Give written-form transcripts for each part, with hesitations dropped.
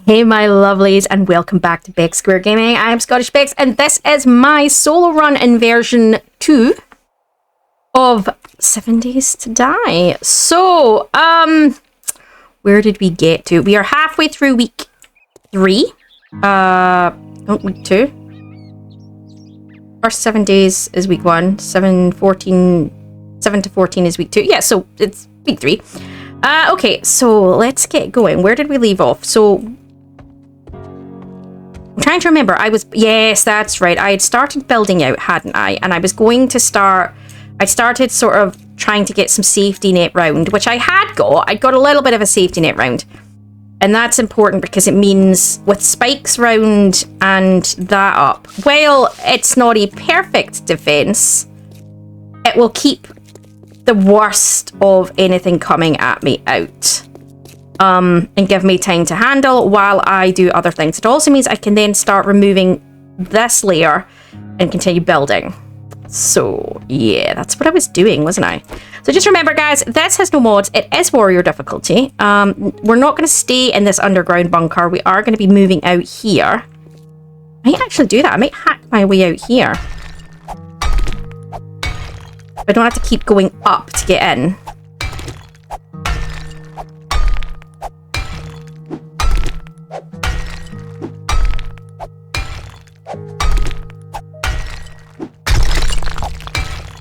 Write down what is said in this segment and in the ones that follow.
Hey my lovelies, and welcome back to Beck Square Gaming. I am Scottish Bex, and this is my solo run in version 2 of 7 Days to Die. So, where did we get to? We are halfway through week 3. Week 2. First 7 days is week 1. 7 to 14 is week 2. Yeah, so it's week 3. Okay, so let's get going. Where did we leave off? So, I'm trying to remember. Yes, that's right. I had started building out, hadn't I? And I was going to I started sort of trying to get some safety net round, which I had got. I got a little bit of a safety net round. And that's important because it means with spikes round and that up, well, it's not a perfect defense. It will keep the worst of anything coming at me out. And give me time to handle while I do other things. It also means I can then start removing this layer and continue building. So, yeah, that's what I was doing, wasn't I? So just remember, guys, this has no mods. It is warrior difficulty. We're not going to stay in this underground bunker. We are going to be moving out here. I might actually do that. I might hack my way out here. I don't have to keep going up to get in.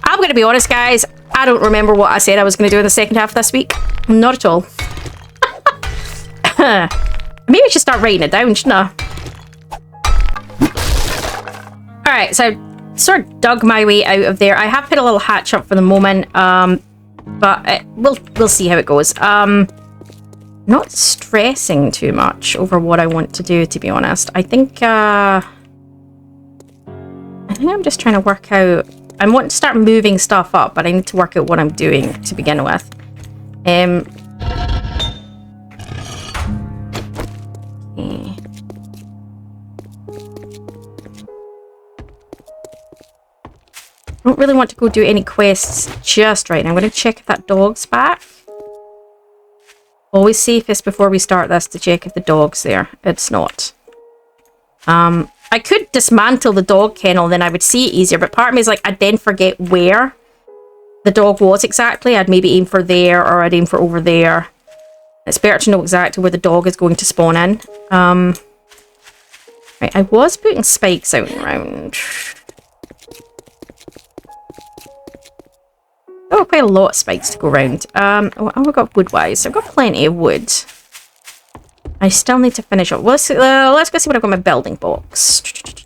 I'm going to be honest, guys. I don't remember what I said I was going to do in the second half of this week. Not at all. Maybe I should start writing it down, shouldn't I? Alright, so I sort of dug my way out of there. I have put a little hatch up for the moment, but we'll see how it goes. Not stressing too much over what I want to do, to be honest. I think I'm just trying to work out. I want to start moving stuff up, but I need to work out what I'm doing to begin with. Okay. I don't really want to go do any quests just right now. I'm going to check if that dog's back. Always safest before we start this to check if the dog's there. It's not. I could dismantle the dog kennel, then I would see it easier, but part of me is like, I'd then forget where the dog was exactly. I'd maybe aim for there, or I'd aim for over there. It's better to know exactly where the dog is going to spawn in. Right, I was putting spikes out and around. Oh, quite a lot of spikes to go around. Oh, I've got wood-wise. I've got plenty of wood. I still need to finish up. Let's go see what I've got in my building box.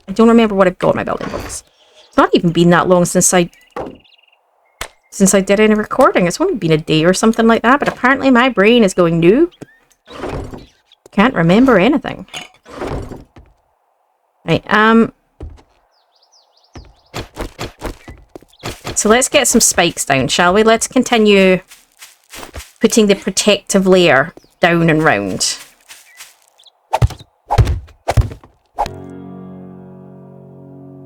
I don't remember what I've got in my building box. It's not even been that long since I did any recording. It's only been a day or something like that, but apparently my brain is going new. Can't remember anything. Right, so let's get some spikes down, shall we? Let's continue putting the protective layer down and round.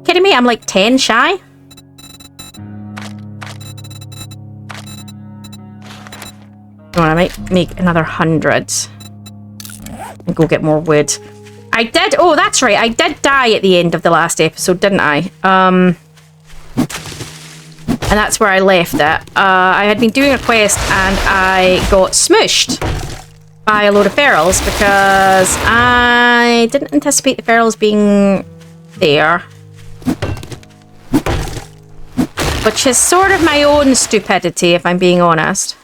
Kidding me? I'm like 10 shy. Oh, I might make another 100 and go get more wood. I did. Oh, that's right. I did die at the end of the last episode, didn't I? And that's where I left it. I had been doing a quest and I got smooshed by a load of ferals because I didn't anticipate the ferals being there. Which is sort of my own stupidity, if I'm being honest.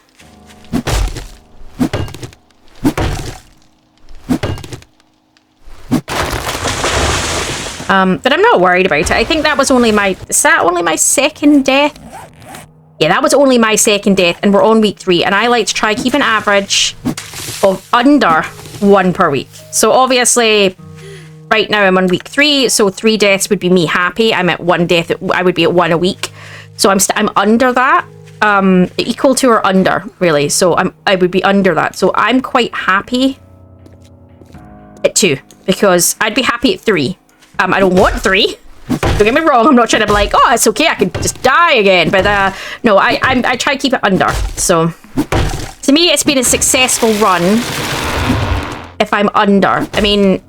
But I'm not worried about it. I think that was only my... Is that only my second death? Yeah, that was only my second death, and we're on week 3. And I like to try keep an average of under 1 per week. So obviously, right now I'm on week 3, so 3 deaths would be me happy. I'm at 1 death. I would be at 1 a week. So I'm under that. Equal to or under, really. So I would be under that. So I'm quite happy at 2, because I'd be happy at 3. I don't want 3. Don't get me wrong. I'm not trying to be like, oh, it's okay. I could just die again. But no, I try to keep it under. So to me, it's been a successful run. if I'm under. I mean,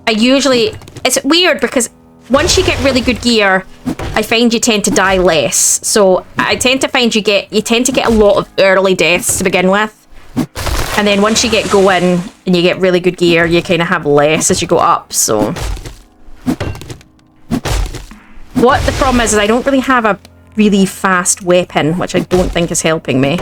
it's weird because once you get really good gear, I find you tend to die less. So I tend to find you tend to get a lot of early deaths to begin with. And then once you get going and you get really good gear, you kind of have less as you go up, so. What the problem is I don't really have a really fast weapon, which I don't think is helping me.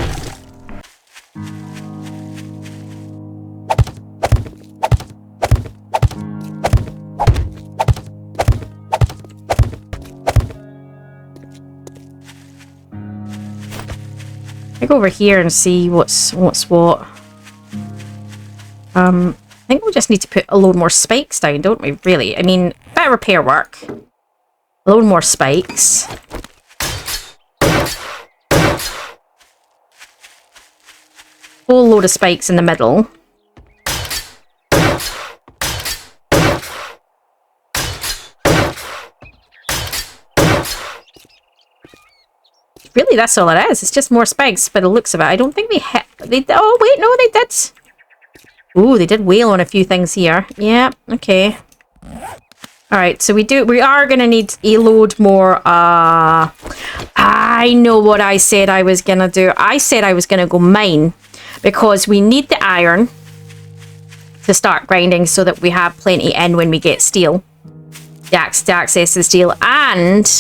I go over here and see what's what. I think we just need to put a load more spikes down, don't we, really? I mean, bit of repair work. A load more spikes. Whole load of spikes in the middle. Really, that's all it is. It's just more spikes by the looks of it. I don't think they hit... Oh, wait, no, they did. Ooh, they did wail on a few things here. Yeah, okay. Alright, so we are going to need a load more... I know what I said I was going to do. I said I was going to go mine. Because we need the iron to start grinding so that we have plenty in when we get steel. The access to the steel. And...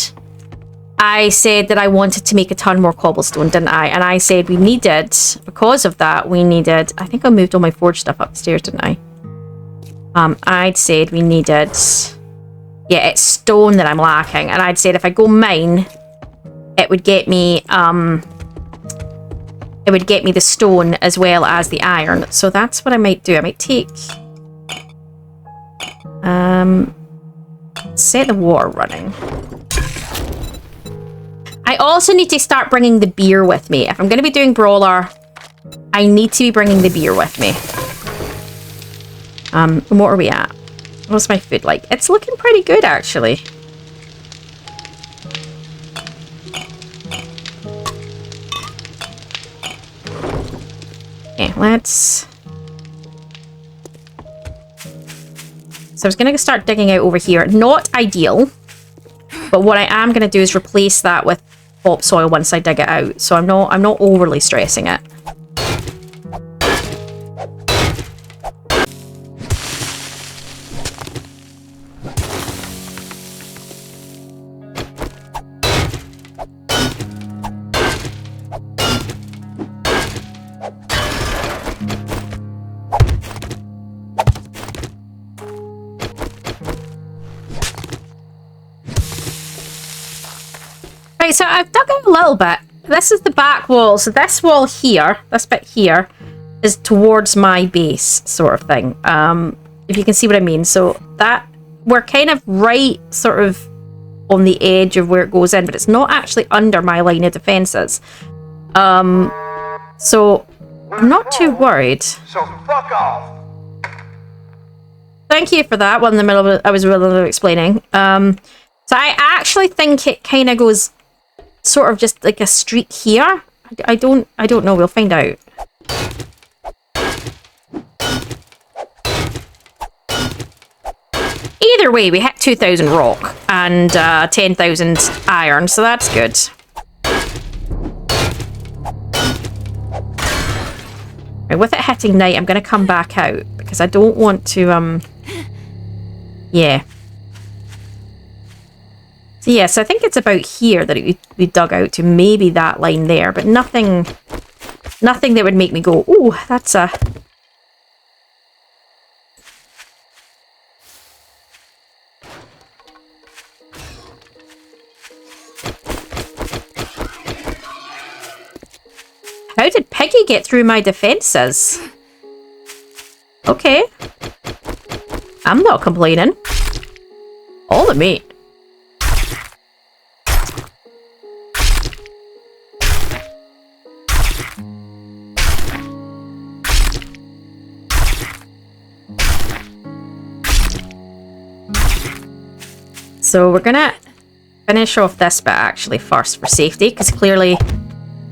I said that I wanted to make a ton more cobblestone, didn't I? And I said we needed, because of that, we needed... I think I moved all my forge stuff upstairs, didn't I? I'd said we needed... Yeah, it's stone that I'm lacking. And I'd said if I go mine, it would get me... It would get me the stone as well as the iron. So that's what I might do. I might take... Set the water running. I also need to start bringing the beer with me. If I'm going to be doing Brawler, I need to be bringing the beer with me. What are we at? What's my food like? It's looking pretty good, actually. Okay, let's... So I was going to start digging out over here. Not ideal. But what I am going to do is replace that with topsoil once I dig it out. So I'm not overly stressing it. Right, so I've dug out a little bit. This is the back wall. So this wall here, this bit here, is towards my base, sort of thing. If you can see what I mean. So that, we're kind of right sort of on the edge of where it goes in, but it's not actually under my line of defenses. So I'm not too worried. So fuck off. Thank you for that. One in the middle of it, I was really explaining. So I actually think it kind of goes sort of just like a streak here. I don't know. We'll find out. Either way, we hit 2,000 rock and 10,000 iron, so that's good. Right, with it hitting night, I'm going to come back out because I don't want to, yeah. So yes, I think it's about here that we dug out to, maybe that line there, but nothing that would make me go, oh, that's a... How did Piggy get through my defenses? Okay. I'm not complaining. All of me. So we're gonna finish off this bit actually first for safety, because clearly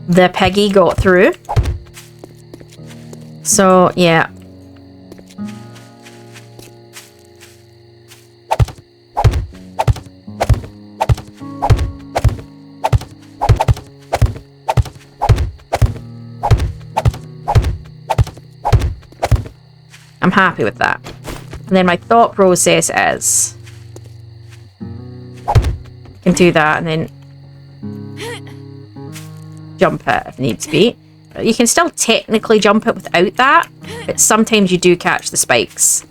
the Piggy got through. So yeah. I'm happy with that. And then my thought process is I can do that and then jump it if needs be. You can still technically jump it without that, but sometimes you do catch the spikes.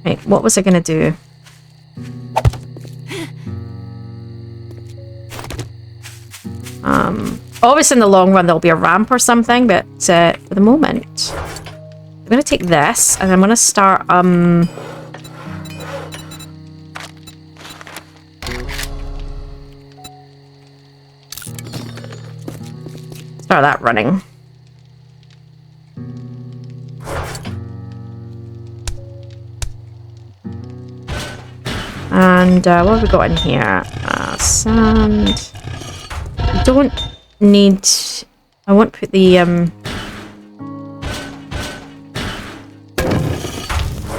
Right, what was I gonna do? Obviously in the long run there'll be a ramp or something, but for the moment I'm gonna take this and I'm gonna start start that running. And what have we got in here? Sand. I don't need... I won't put the...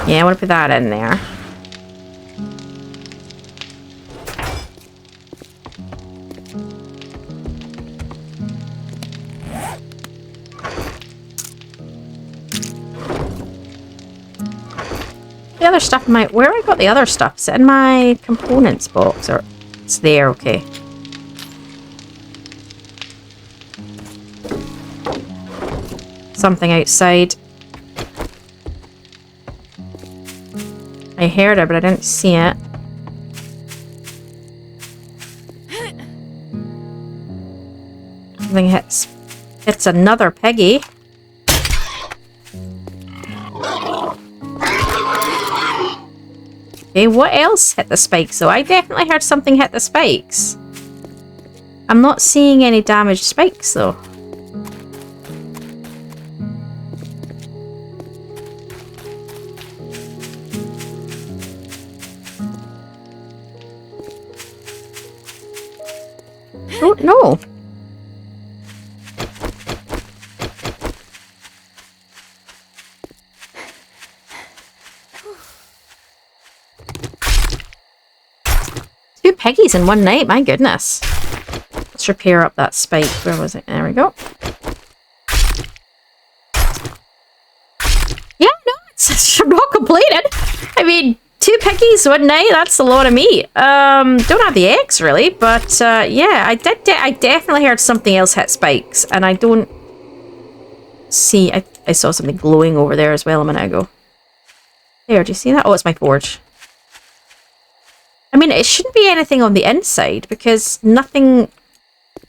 Yeah, I want to put that in there. The other stuff in my... Where I got the other stuff? Is it in my components box? Or it's there, okay. Something outside. I heard it, but I didn't see it. Something hits another piggy. Okay, what else hit the spikes? So I definitely heard something hit the spikes. I'm not seeing any damaged spikes though. Don't know. Two piggies in one night, my goodness. Let's repair up that spike. Where was it? There we go. Yeah, no, I'm not complaining. I mean, two piggies one night, that's a lot of meat. Don't have the eggs really, but yeah, I definitely heard something else hit spikes, and I don't see... I saw something glowing over there as well a minute ago. There, do you see that? Oh, it's my forge. I mean, it shouldn't be anything on the inside, because nothing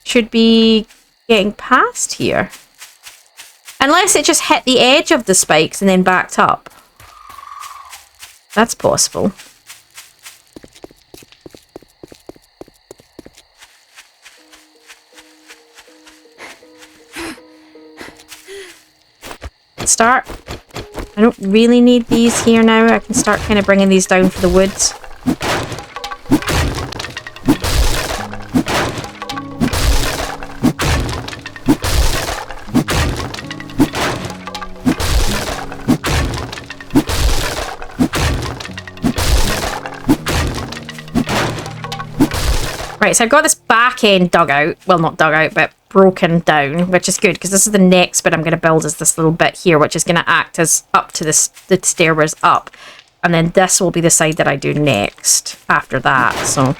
should be getting past here. Unless it just hit the edge of the spikes and then backed up. That's possible. Start. I don't really need these here now. I can start kind of bringing these down for the woods. Right, so I've got this back end dug out. Well, not dug out, but broken down, which is good, because this is the next bit I'm going to build, is this little bit here, which is going to act as up to this, the stairways up. And then this will be the side that I do next after that, so...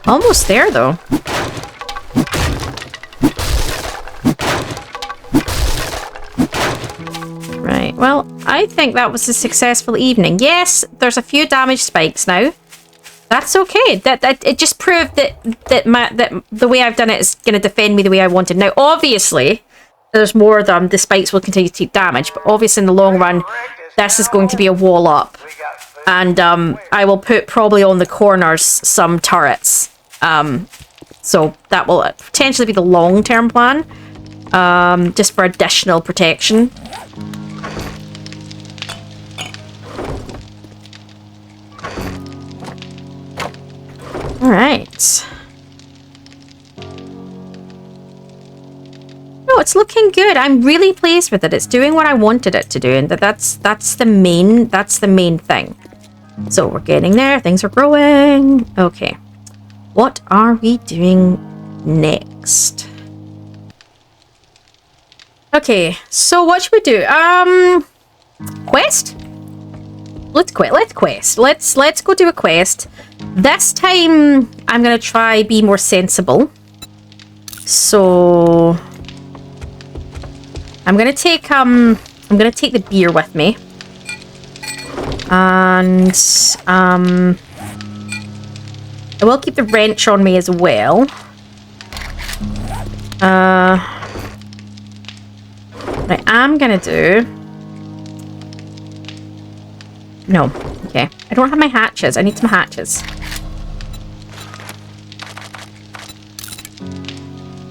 Almost there, though. Right, well, I think that was a successful evening. Yes, there's a few damaged spikes now. That's okay. That it just proved that the way I've done it is going to defend me the way I wanted. Now, obviously, there's more of them. The spikes will continue to take damage, but obviously in the long run, this is going to be a wall up, and I will put probably on the corners some turrets. So that will potentially be the long-term plan, just for additional protection. All right. No, it's looking good. I'm really pleased with it. It's doing what I wanted it to do, and that's the main thing. So we're getting there. Things are growing. Okay. What are we doing next? Okay, so what should we do? Quest? Let's quest. Let's go do a quest. This time I'm gonna try be more sensible. So I'm gonna take the beer with me. And I will keep the wrench on me as well. What I am gonna do... No. Okay. I don't have my hatches. I need some hatches.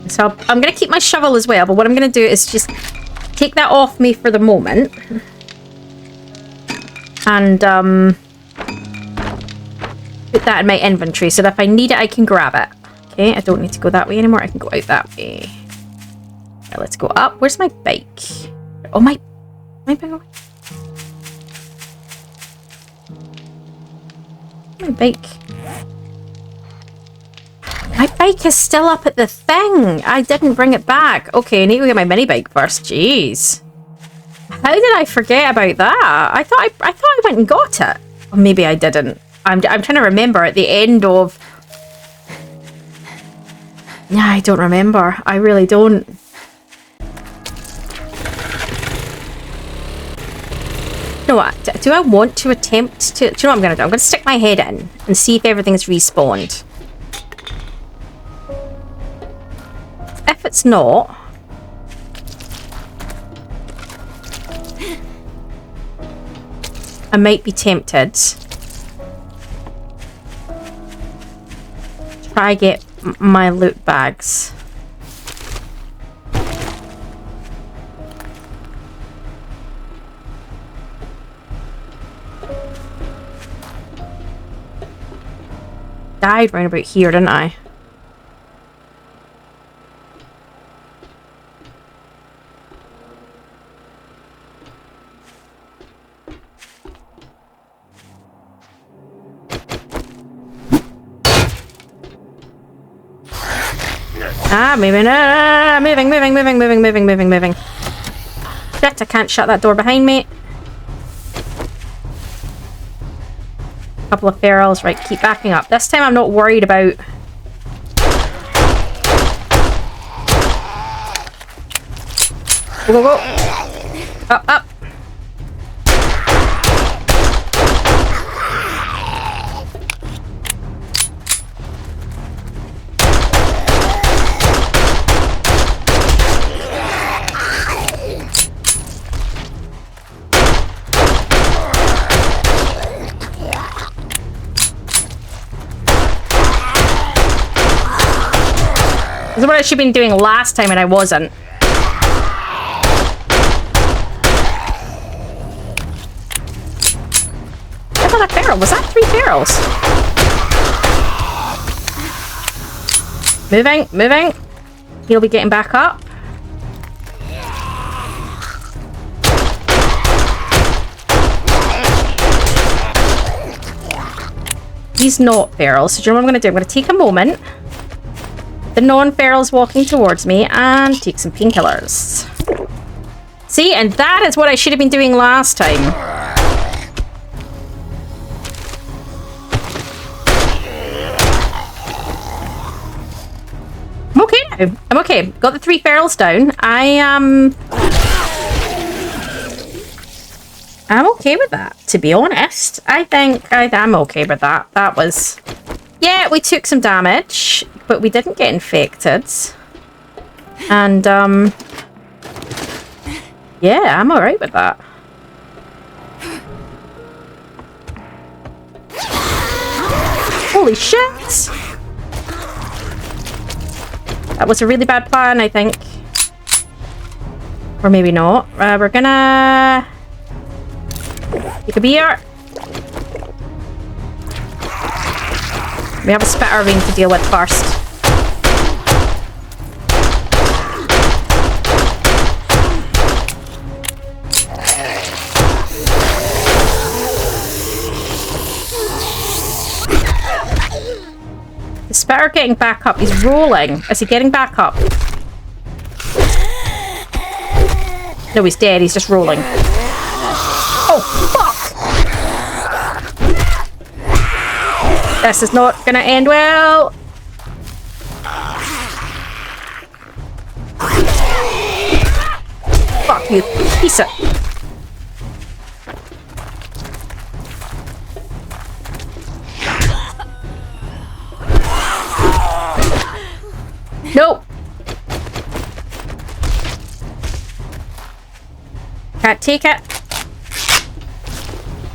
So I'm gonna keep my shovel as well, but what I'm gonna do is just take that off me for the moment. And put that in my inventory so that if I need it, I can grab it. Okay, I don't need to go that way anymore. I can go out that way. Okay, let's go up. Where's my bike? Oh, my bike. My bike. My bike is still up at the thing. I didn't bring it back. Okay, I need to go get my mini bike first. Jeez. How did I forget about that? I thought I went and got it. Or maybe I didn't. I'm trying to remember at the end of... Yeah, I don't remember. I really don't. You know what? Do I want to attempt to... Do you know what I'm going to do? I'm going to stick my head in and see if everything's respawned. If it's not... I might be tempted to try get my loot bags. Died round about here, didn't I? Moving. Shit, I can't shut that door behind me. Couple of ferals, right, keep backing up. This time I'm not worried about... Go. Up. This is what I should have been doing last time and I wasn't. I thought a feral. Was that 3 ferals? Moving. He'll be getting back up. He's not feral, so do you know what I'm going to do? I'm going to take a moment. The non-feral's walking towards me and take some painkillers. See, and that is what I should have been doing last time. I'm okay now. I'm okay. Got the 3 ferals down. I'm okay with that, to be honest. I think I'm okay with that. That was... Yeah, we took some damage, but we didn't get infected. And, yeah, I'm alright with that. Holy shit! That was a really bad plan, I think. Or maybe not. We're gonna... take a beer. We have a spitter ring to deal with first. The spitter getting back up. He's rolling. Is he getting back up? No, he's dead. He's just rolling. Oh, fuck! This is not gonna end well. Fuck you, piece of... Nope. Can't take it.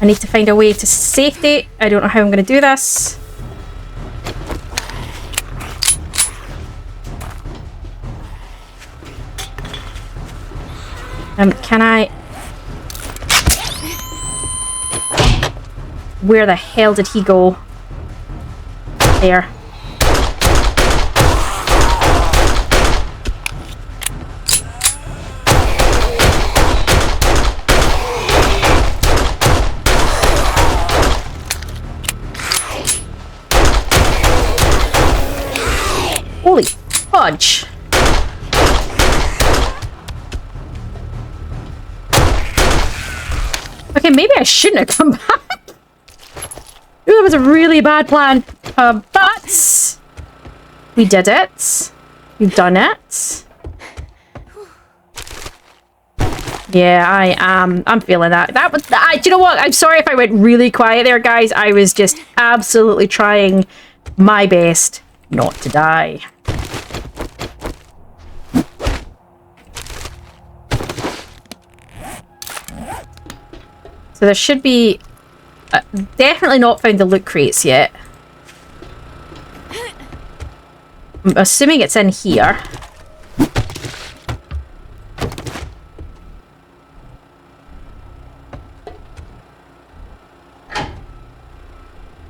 I need to find a way to safety. I don't know how I'm going to do this. Can I... Where the hell did he go? There. Holy fudge. Okay, maybe I shouldn't have come back. Ooh, that was a really bad plan. But we did it. We've done it. Yeah, I'm feeling that. That was, do you know what? I'm sorry if I went really quiet there, guys. I was just absolutely trying my best not to die. So there should be... definitely not found the loot crates yet. I'm assuming it's in here.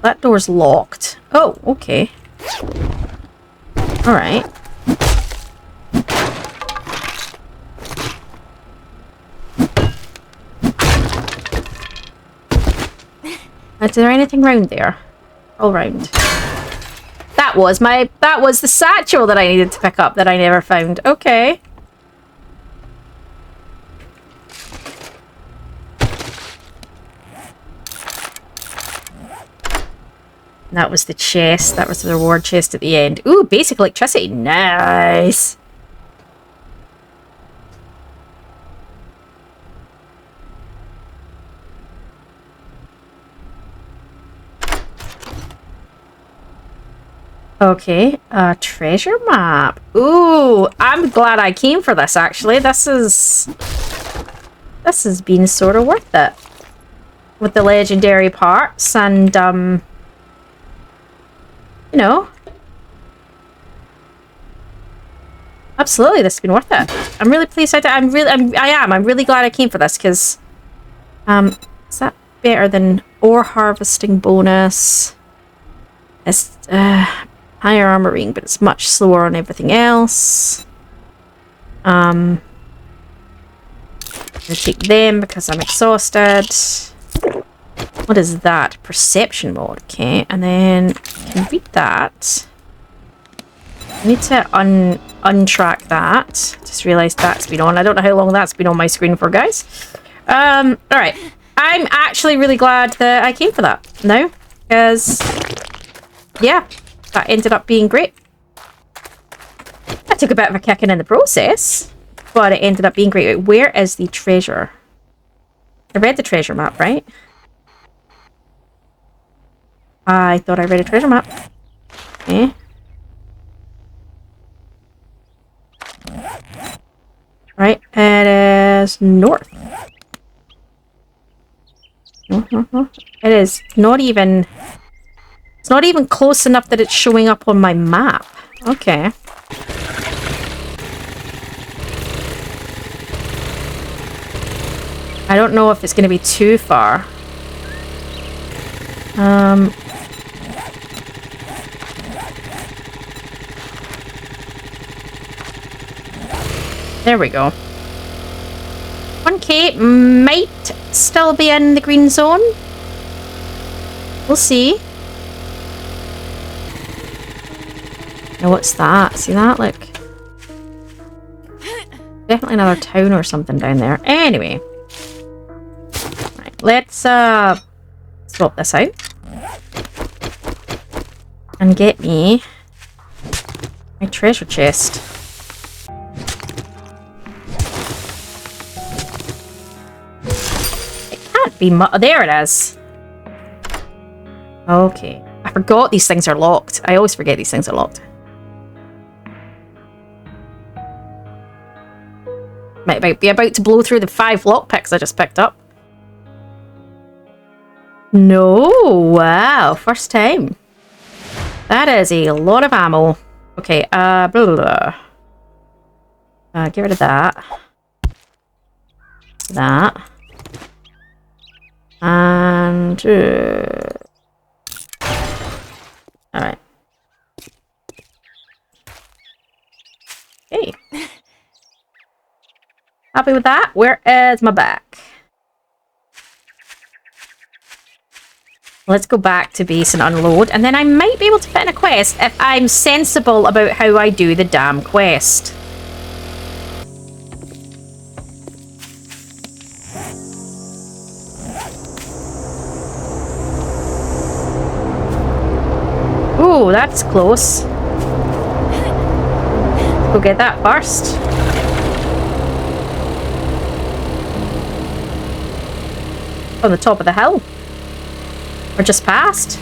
That door's locked. Oh, okay. Alright. Is there anything round there? All round. That was the satchel that I needed to pick up that I never found. Okay. That was the chest. That was the reward chest at the end. Ooh, basic electricity. Nice. Okay, treasure map. Ooh, I'm glad I came for this, actually. This has been sort of worth it. With the legendary parts and, you know. Absolutely, this has been worth it. I'm really pleased I'm really glad I came for this, because, is that better than ore harvesting bonus? It's, higher armoring, but it's much slower on everything else. I'm gonna take them because I'm exhausted. What is that? Perception mode. Okay, and then I can read that. I need to untrack that. Just realised that's been on. I don't know how long that's been on my screen for, guys. Alright. I'm actually really glad that I came for that now, because yeah, that ended up being great. I took a bit of a kicking in the process, but it ended up being great. Where is the treasure? I read the treasure map, right? I thought I read a treasure map. Okay. Right, it is north. It is not even... It's not even close enough that it's showing up on my map. Okay. I don't know if it's going to be too far. There we go. 1k might still be in the green zone. We'll see. Now what's that? See that? Look. Definitely another town or something down there. Anyway. Right, let's swap this out. And get me my treasure chest. It can't be there it is. Okay. I forgot these things are locked. I always forget these things are locked. Might be about to blow through the 5 lockpicks I just picked up. No, wow, first time. That is a lot of ammo. Okay, blah, blah, blah. Get rid of that. That. And... Alright. Okay. Happy with that? Where is my back? Let's go back to base and unload, and then I might be able to fit in a quest if I'm sensible about how I do the damn quest. Ooh, that's close. Go get that first. On the top of the hill. Or just past.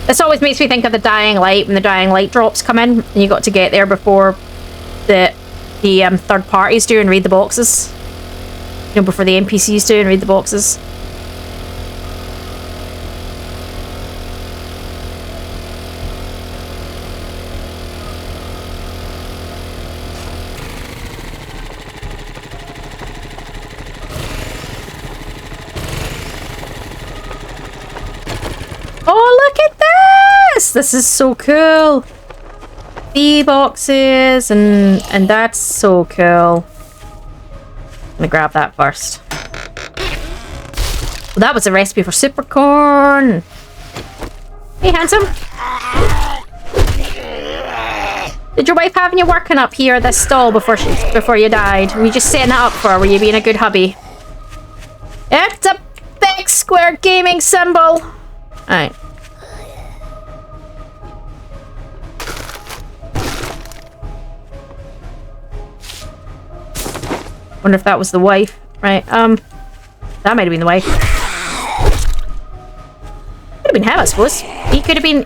This always makes me think of the Dying Light, when the Dying Light drops come in and you got to get there before the third parties do and read the boxes. You know, before the NPCs do and read the boxes. Oh, look at this! This is so cool. The boxes and that's so cool. I'm gonna grab that first. Well, that was a recipe for super corn. Hey, handsome. Did your wife having you working up here at this stall before you died? Were you just setting it up for her? Were you being a good hubby? It's a big square gaming symbol. Alright. Wonder if that was the wife. Right, that might have been the wife. Could have been him, I suppose. He could have been...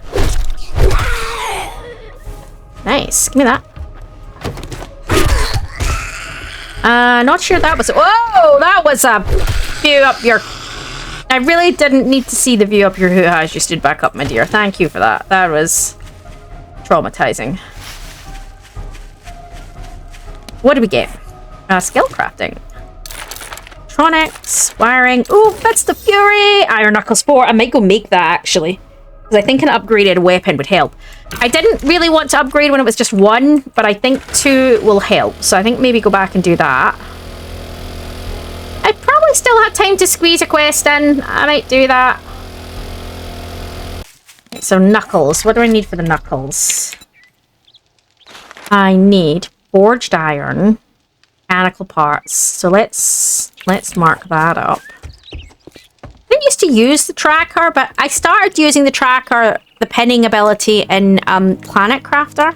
Nice. Give me that. Not sure that was... Whoa! That was a view up your... I really didn't need to see the view up your hoo-ha as you stood back up, my dear. Thank you for that. That was traumatizing. What do we get? Skill crafting. Electronics, wiring. Ooh, Fits the Fury! Iron Knuckles 4. I might go make that, actually. Because I think an upgraded weapon would help. I didn't really want to upgrade when it was just 1, but I think 2 will help. So I think maybe go back and do that. I probably still have time to squeeze a quest in. I might do that. Okay, so Knuckles. What do I need for the Knuckles? I need forged iron. Mechanical parts. So let's mark that up. I didn't used to use the tracker, but I started using the tracker, the pinning ability in Planet Crafter,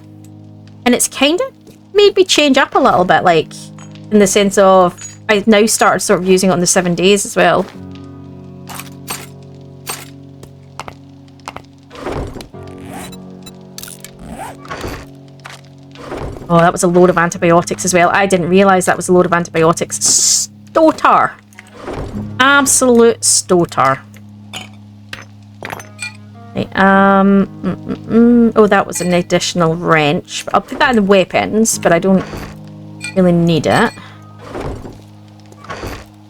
and it's kind of made me change up a little bit, like in the sense of I now started sort of using it on the 7 days as well. Oh, that was a load of antibiotics as well. I didn't realise that was a load of antibiotics. Stotar. Absolute stotar. Okay, oh, that was an additional wrench. I'll put that in the weapons, but I don't really need it.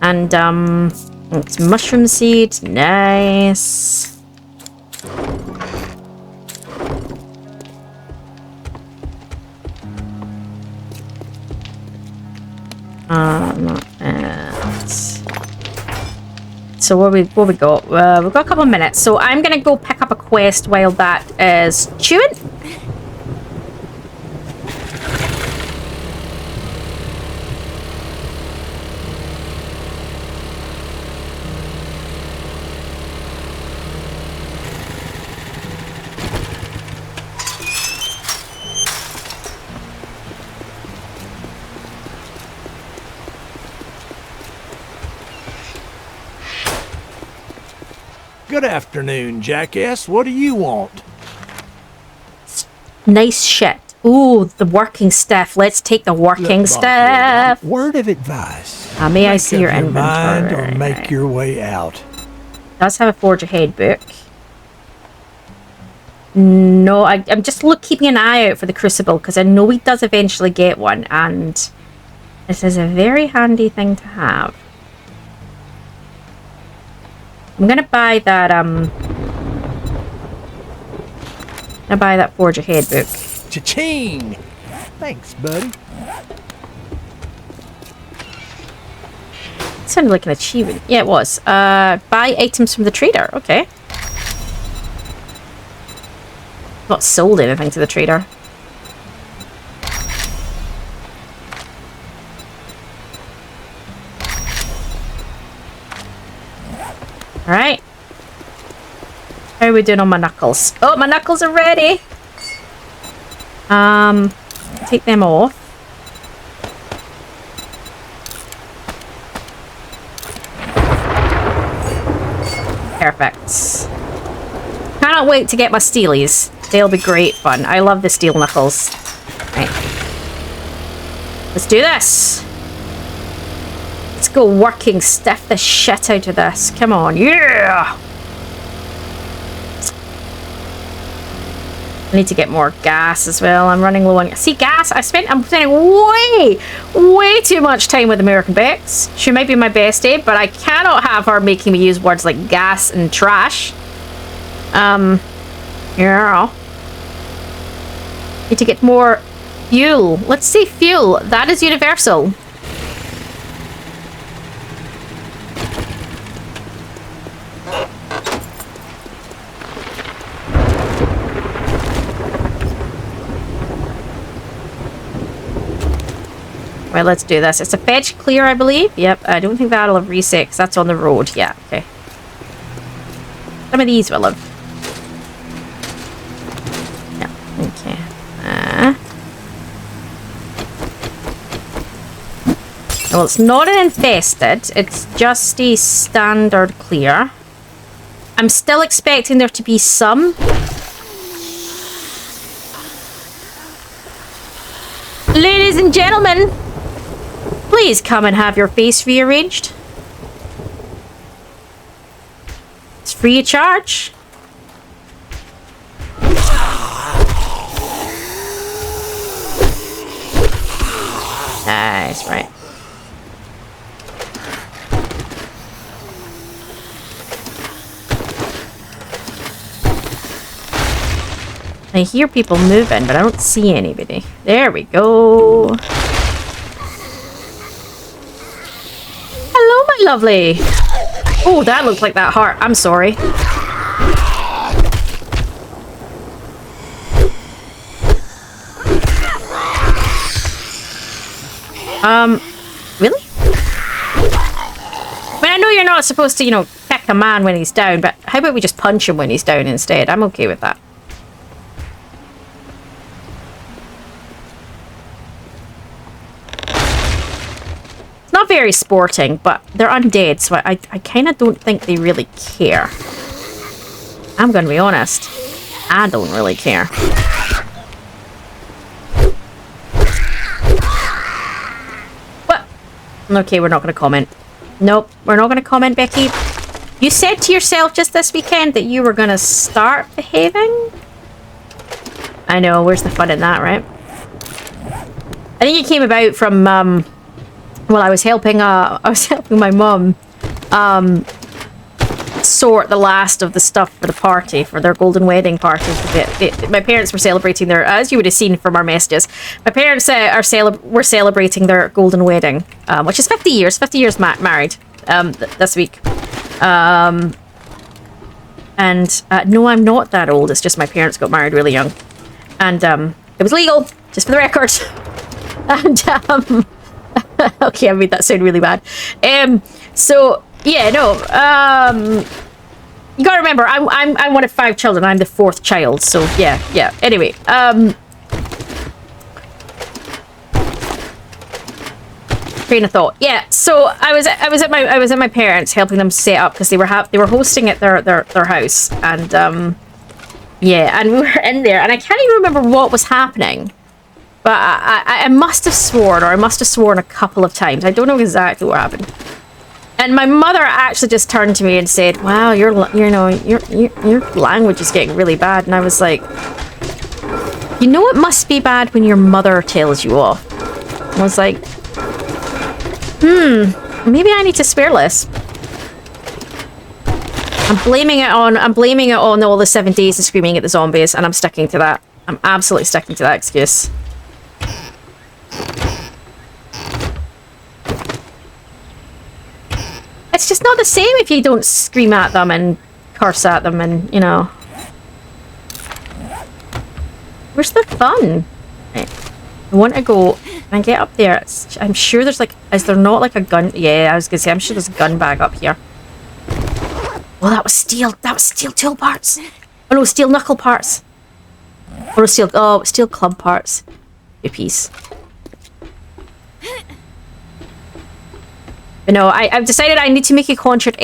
And, it's mushroom seeds. Nice. Not it. So what we got? We've got a couple of minutes. So I'm gonna go pick up a quest while that is chewing. Good afternoon, jackass. What do you want? Nice shit. Ooh, the working stuff. Let's take the working stuff. Word of advice. May I see your inventory? Mind or make your way out. Does have a Forge Ahead book. No, I'm just keeping an eye out for the Crucible because I know he does eventually get one, and this is a very handy thing to have. I'm gonna buy that Forge Ahead book. Cha-ching! Thanks, buddy. It sounded like an achievement. Yeah, it was. Buy items from the trader. Okay. Not sold anything to the trader. Alright. How are we doing on my knuckles? Oh, my knuckles are ready! Take them off. Perfect. Cannot wait to get my steelies. They'll be great fun. I love the steel knuckles. Right. Let's do this! Let's go working stiff the shit out of this. Come on, yeah! I need to get more gas as well. I'm running low on... See, gas? I'm spending way too much time with American Bex. She might be my bestie, but I cannot have her making me use words like gas and trash. Yeah. Need to get more fuel. Let's see fuel. That is universal. Right, let's do this. It's a fetch clear, I believe. Yep, I don't think that'll have reset because that's on the road. Yeah, okay. Some of these will have. Yeah, okay. Well, it's not an infested. It's just a standard clear. I'm still expecting there to be some. Ladies and gentlemen, please come and have your face rearranged. It's free of charge. Nice, right. I hear people moving, but I don't see anybody. There we go. Hello, my lovely. Oh, that looked like that heart. I'm sorry. Really? I mean, I know you're not supposed to, you know, kick a man when he's down, but how about we just punch him when he's down instead? I'm okay with that. Not very sporting, but they're undead, so I kind of don't think they really care. I'm gonna be honest. I don't really care. What? Okay, we're not gonna comment. Nope, we're not gonna comment, Becky. You said to yourself just this weekend that you were gonna start behaving? I know, where's the fun in that, right? I think it came about from, well, I was helping my mum sort the last of the stuff for the party, for their golden wedding party. My parents were celebrating their, as you would have seen from our messages, my parents were celebrating their golden wedding, which is 50 years married this week. And no, I'm not that old. It's just my parents got married really young. And it was legal, just for the record. And, okay, I made that sound really bad. So, yeah, no, you gotta remember, I'm one of 5 children. I'm the 4th child, so yeah. Anyway, train of thought. Yeah, so I was at my parents, helping them set up because they were hosting at their house, and yeah, and we were in there, and I can't even remember what was happening, but I must have sworn, or I must have sworn a couple of times. I don't know exactly what happened. And my mother actually just turned to me and said, "Wow, your language is getting really bad." And I was like, "You know, it must be bad when your mother tells you off." I was like, maybe I need to swear less. I'm blaming it on all the 7 days of screaming at the zombies, and I'm sticking to that. I'm absolutely sticking to that excuse. It's just not the same if you don't scream at them and curse at them, and, you know. Where's the fun? Right. I want to go and get up there. I'm sure there's like... Is there not like a gun? Yeah, I was going to say, I'm sure there's a gun bag up here. Well, that was steel. That was steel tool parts. Oh, no, steel knuckle parts. Or steel... Oh, steel club parts. A piece. But no, I've decided I need to make a conscious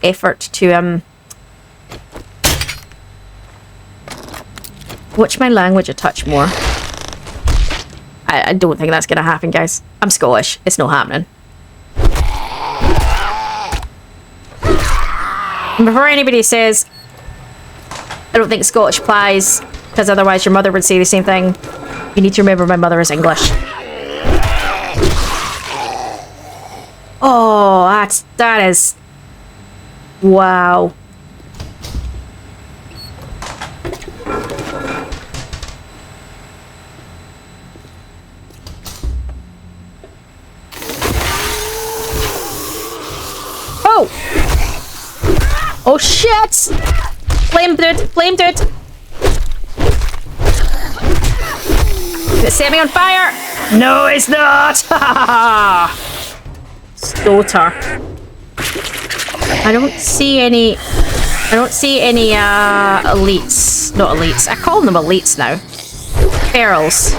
effort to watch my language a touch more. I don't think that's gonna happen, guys. I'm Scottish. It's not happening. And before anybody says I don't think Scottish applies, because otherwise your mother would say the same thing, you need to remember my mother is English. Oh, that is... Wow. Oh! Oh shit! Flame dude! Flame dude! Is it set me on fire? No, it's not! Ha ha ha! Stotar. I don't see any elites. Not elites. I call them elites now. Ferals.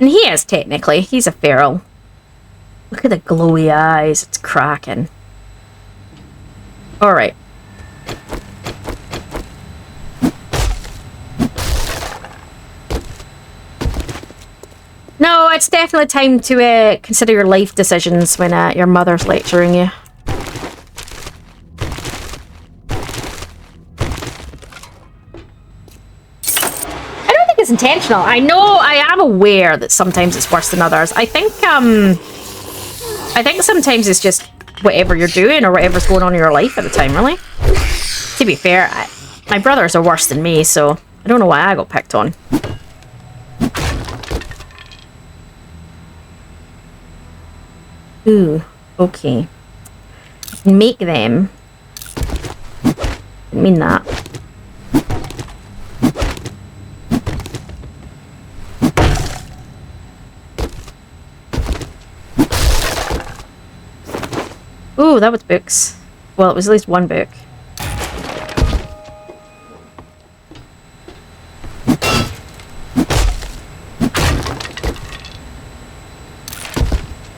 And he is technically. He's a feral. Look at the glowy eyes. It's cracking. Alright. No, it's definitely time to consider your life decisions when your mother's lecturing you. I don't think it's intentional. I know, I am aware that sometimes it's worse than others. I think sometimes it's just whatever you're doing or whatever's going on in your life at the time, really. To be fair, my brothers are worse than me, so I don't know why I got picked on. Ooh, okay. I can make them. Didn't mean that. Ooh, that was books. Well, it was at least one book.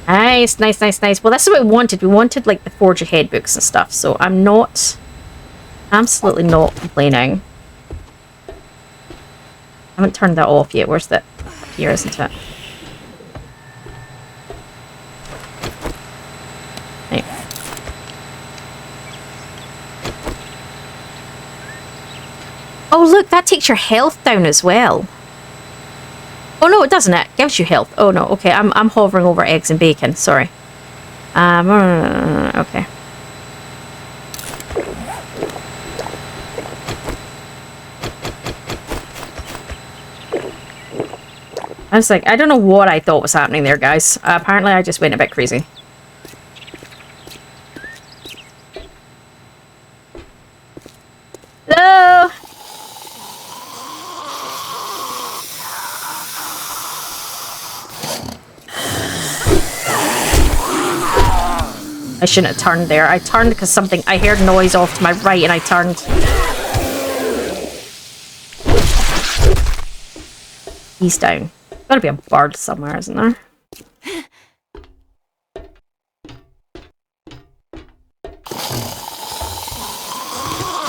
Nice, nice, nice, nice. Well, that's what we wanted. We wanted, like, the Forge Ahead books and stuff, so I'm not... absolutely not complaining. I haven't turned that off yet. Where's that? Here, isn't it? Right. Oh, look, that takes your health down as well. Oh no, it doesn't. It gives you health. Oh no, okay. I'm hovering over eggs and bacon. Sorry. Okay. I was like, I don't know what I thought was happening there, guys. Apparently, I just went a bit crazy. Hello? I shouldn't have turned there. I turned because something... I heard noise off to my right and I turned. He's down. Gotta be a bird somewhere, isn't there?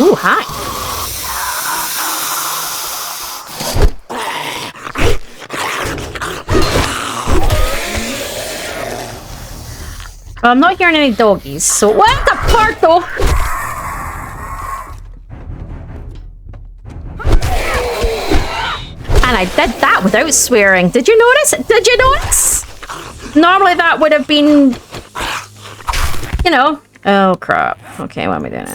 Ooh, hi. Well, I'm not hearing any doggies, so... What the part, though? And I did that without swearing. Did you notice? Did you notice? Normally that would have been... You know. Oh, crap. Okay, what am I doing?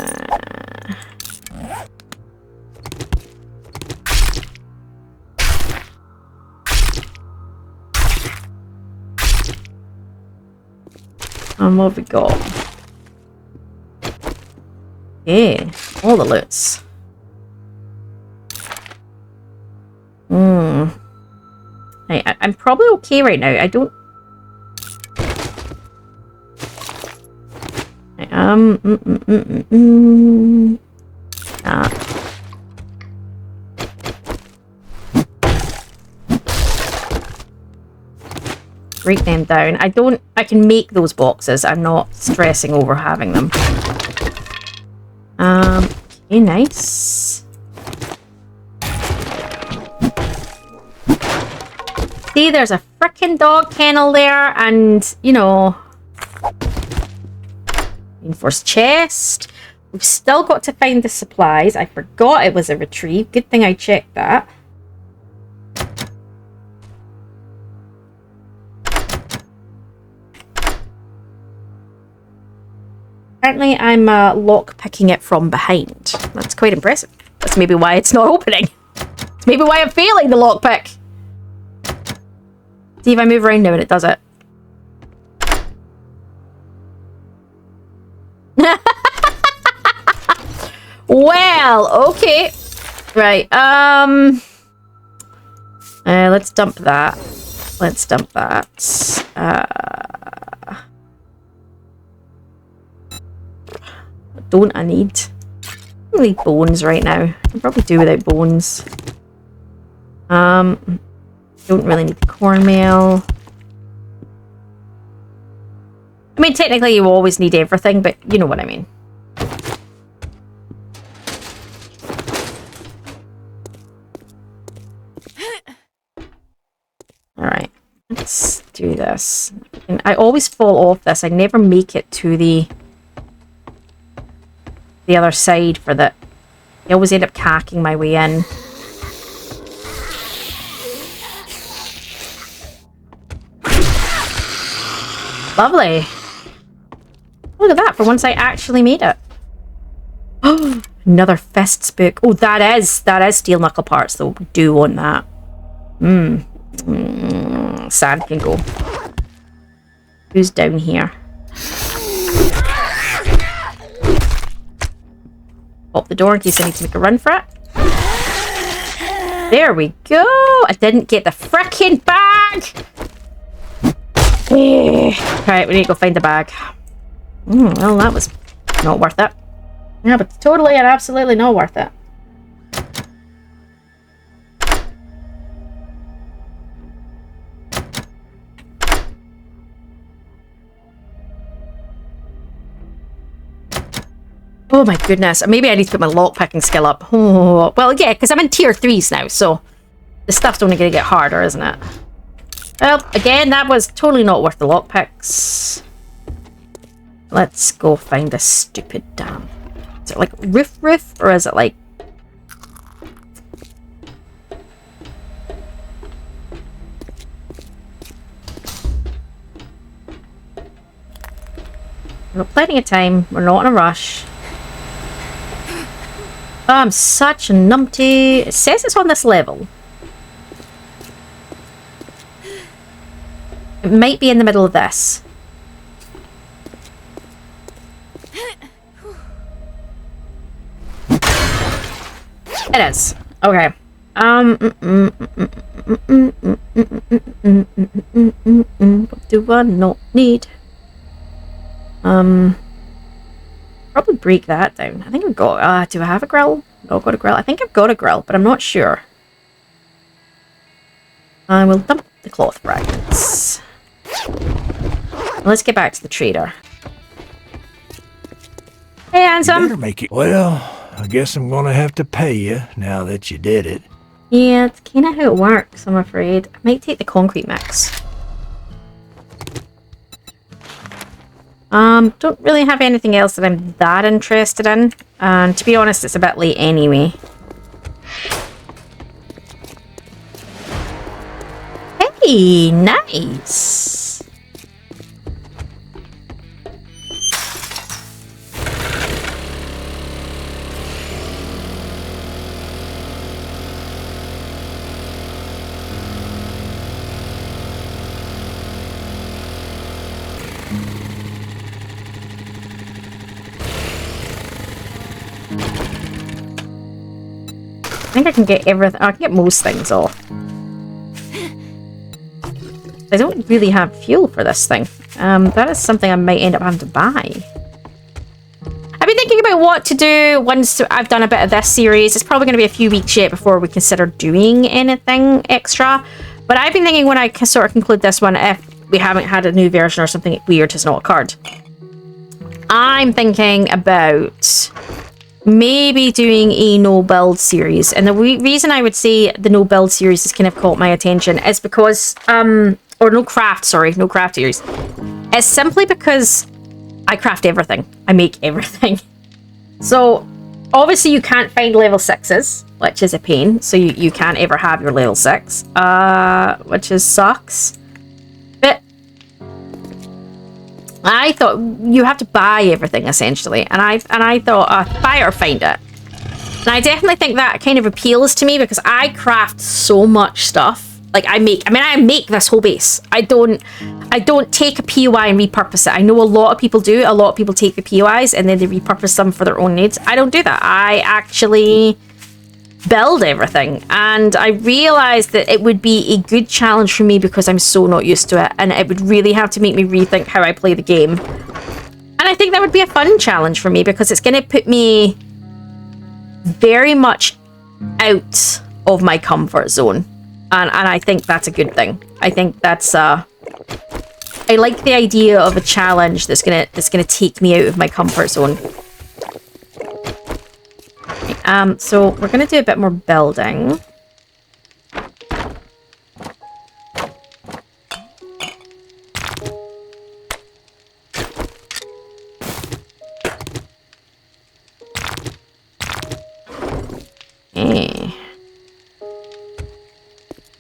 What have we got? Yeah, all the loots. Hey, I'm probably okay right now. I don't... Break them down. I can make those boxes. I'm not stressing over having them. Okay, nice. See, there's a frickin' dog kennel there, and, you know... Reinforced chest. We've still got to find the supplies. I forgot it was a retrieve. Good thing I checked that. Apparently, I'm lock picking it from behind. That's quite impressive. That's maybe why it's not opening. It's maybe why I'm failing the lockpick. See if I move around now and it does it. Well, okay. Right. Let's dump that. Let's dump that. Don't I need? I need bones right now. I can probably do without bones. Don't really need the cornmeal. I mean, technically you always need everything, but you know what I mean. Alright, let's do this. And I always fall off this. I never make it to the other side for that. I always end up cacking my way in. Lovely. Look at that, for once I actually made it. Oh, another fist spook. Oh, that is steel knuckle parts though. We do want that. Sand can go. Who's down here? Pop the door in case I need to make a run for it. There we go. I didn't get the frickin' bag. Right, we need to go find the bag. Well, that was not worth it. Yeah, but totally and absolutely not worth it. Oh my goodness. Maybe I need to put my lockpicking skill up. Oh, well, yeah, because I'm in tier 3s now, so the stuff's only going to get harder, isn't it? Well, again, that was totally not worth the lockpicks. Let's go find this stupid damn... Is it like roof, or is it like... We've got plenty of time. We're not in a rush. Oh, I'm such a numpty. It says it's on this level. It might be in the middle of this. It is. Okay. What do I not need? Probably break that down. I think I've got, do I have a grill? No, I've got a grill. I think I've got a grill, but I'm not sure. I will dump the cloth fragments. Let's get back to the trader. Hey, handsome. Better make it. Well, I guess I'm gonna have to pay you now that you did it. Yeah, it's kind of how it works, I'm afraid. I might take the concrete mix. Don't really have anything else that I'm that interested in. And to be honest, it's a bit late anyway. Hey, nice. I think I can get everything. I can get most things off. I don't really have fuel for this thing. That is something I might end up having to buy. I've been thinking about what to do once I've done a bit of this series. It's probably going to be a few weeks yet before we consider doing anything extra. But I've been thinking when I sort of conclude this one, if we haven't had a new version or something weird has not occurred, I'm thinking about maybe doing a no build series. And the reason I would say the no build series has kind of caught my attention is because or no craft series. It's simply because I craft everything. I make everything. So obviously you can't find level 6s, which is a pain. So you can't ever have your level 6, which sucks. But I thought you have to buy everything essentially, and I thought buy it or find it. And I definitely think that kind of appeals to me because I craft so much stuff. Like I make this whole base. I don't take a POI and repurpose it. I know a lot of people do. A lot of people take the POIs and then they repurpose them for their own needs. I don't do that. I actually build everything, and I realized that it would be a good challenge for me because I'm so not used to it, and it would really have to make me rethink how I play the game. And I think that would be a fun challenge for me because it's going to put me very much out of my comfort zone, and I think that's a good thing. I think that's I like the idea of a challenge that's gonna take me out of my comfort zone. So we're going to do a bit more building.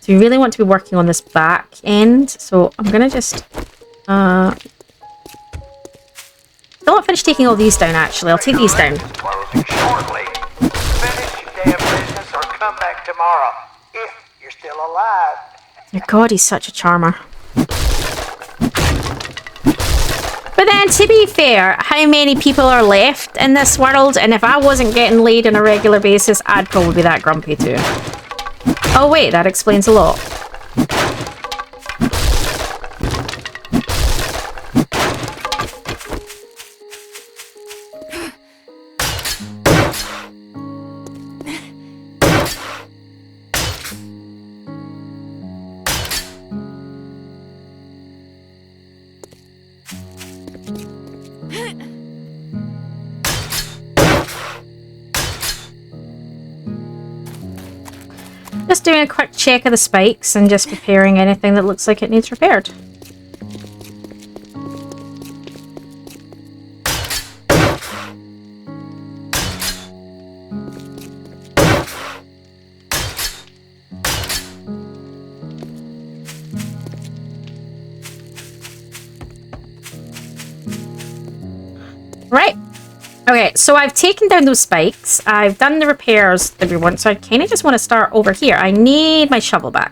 So we really want to be working on this back end. So I'm going to just... I don't want to finish taking all these down, actually. I'll take these down. Come back tomorrow, if you're still alive. Your God, he's such a charmer. But then, to be fair, how many people are left in this world? And if I wasn't getting laid on a regular basis, I'd probably be that grumpy too. Oh wait, that explains a lot. Just doing a quick check of the spikes and just repairing anything that looks like it needs repaired. Right. Okay, so I've taken down those spikes. I've done the repairs that we want, so I kind of just want to start over here. I need my shovel back.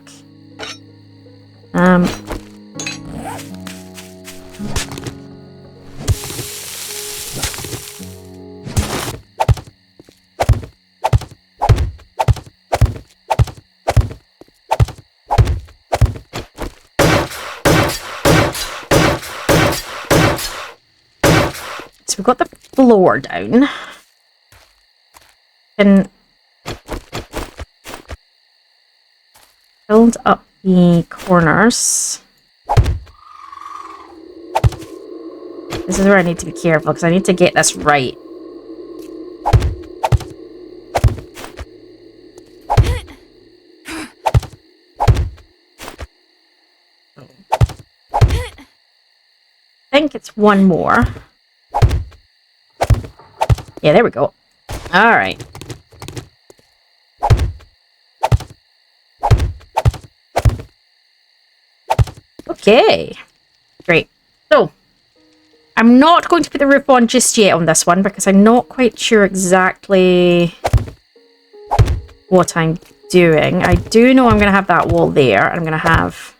So we've got the floor down. Can build up the corners. This is where I need to be careful because I need to get this right. I think it's one more. Yeah, there we go. All right. Okay. Great. So, I'm not going to put the roof on just yet on this one because I'm not quite sure exactly what I'm doing. I do know I'm going to have that wall there. I'm going to have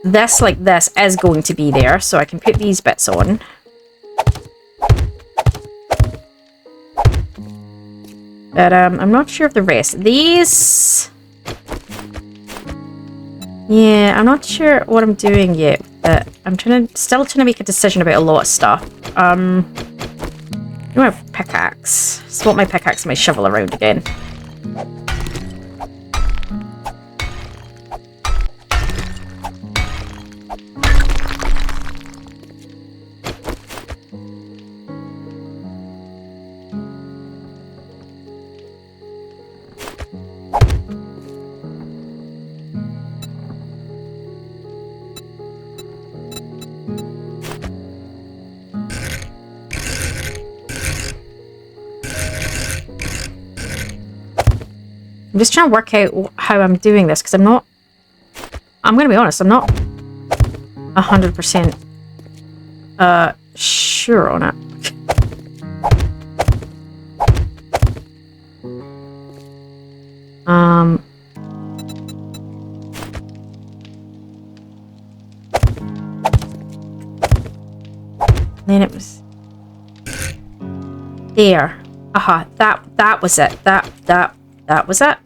this like this is going to be there, so I can put these bits on. But I'm not sure of the rest. These... Yeah, I'm not sure what I'm doing yet. But I'm still trying to make a decision about a lot of stuff. I have a pickaxe. Swap my pickaxe and my shovel around again. I'm just trying to work out how I'm doing this because I'm going to be honest, I'm not 100% sure on it. Then it was there. Aha, that was it. That was it.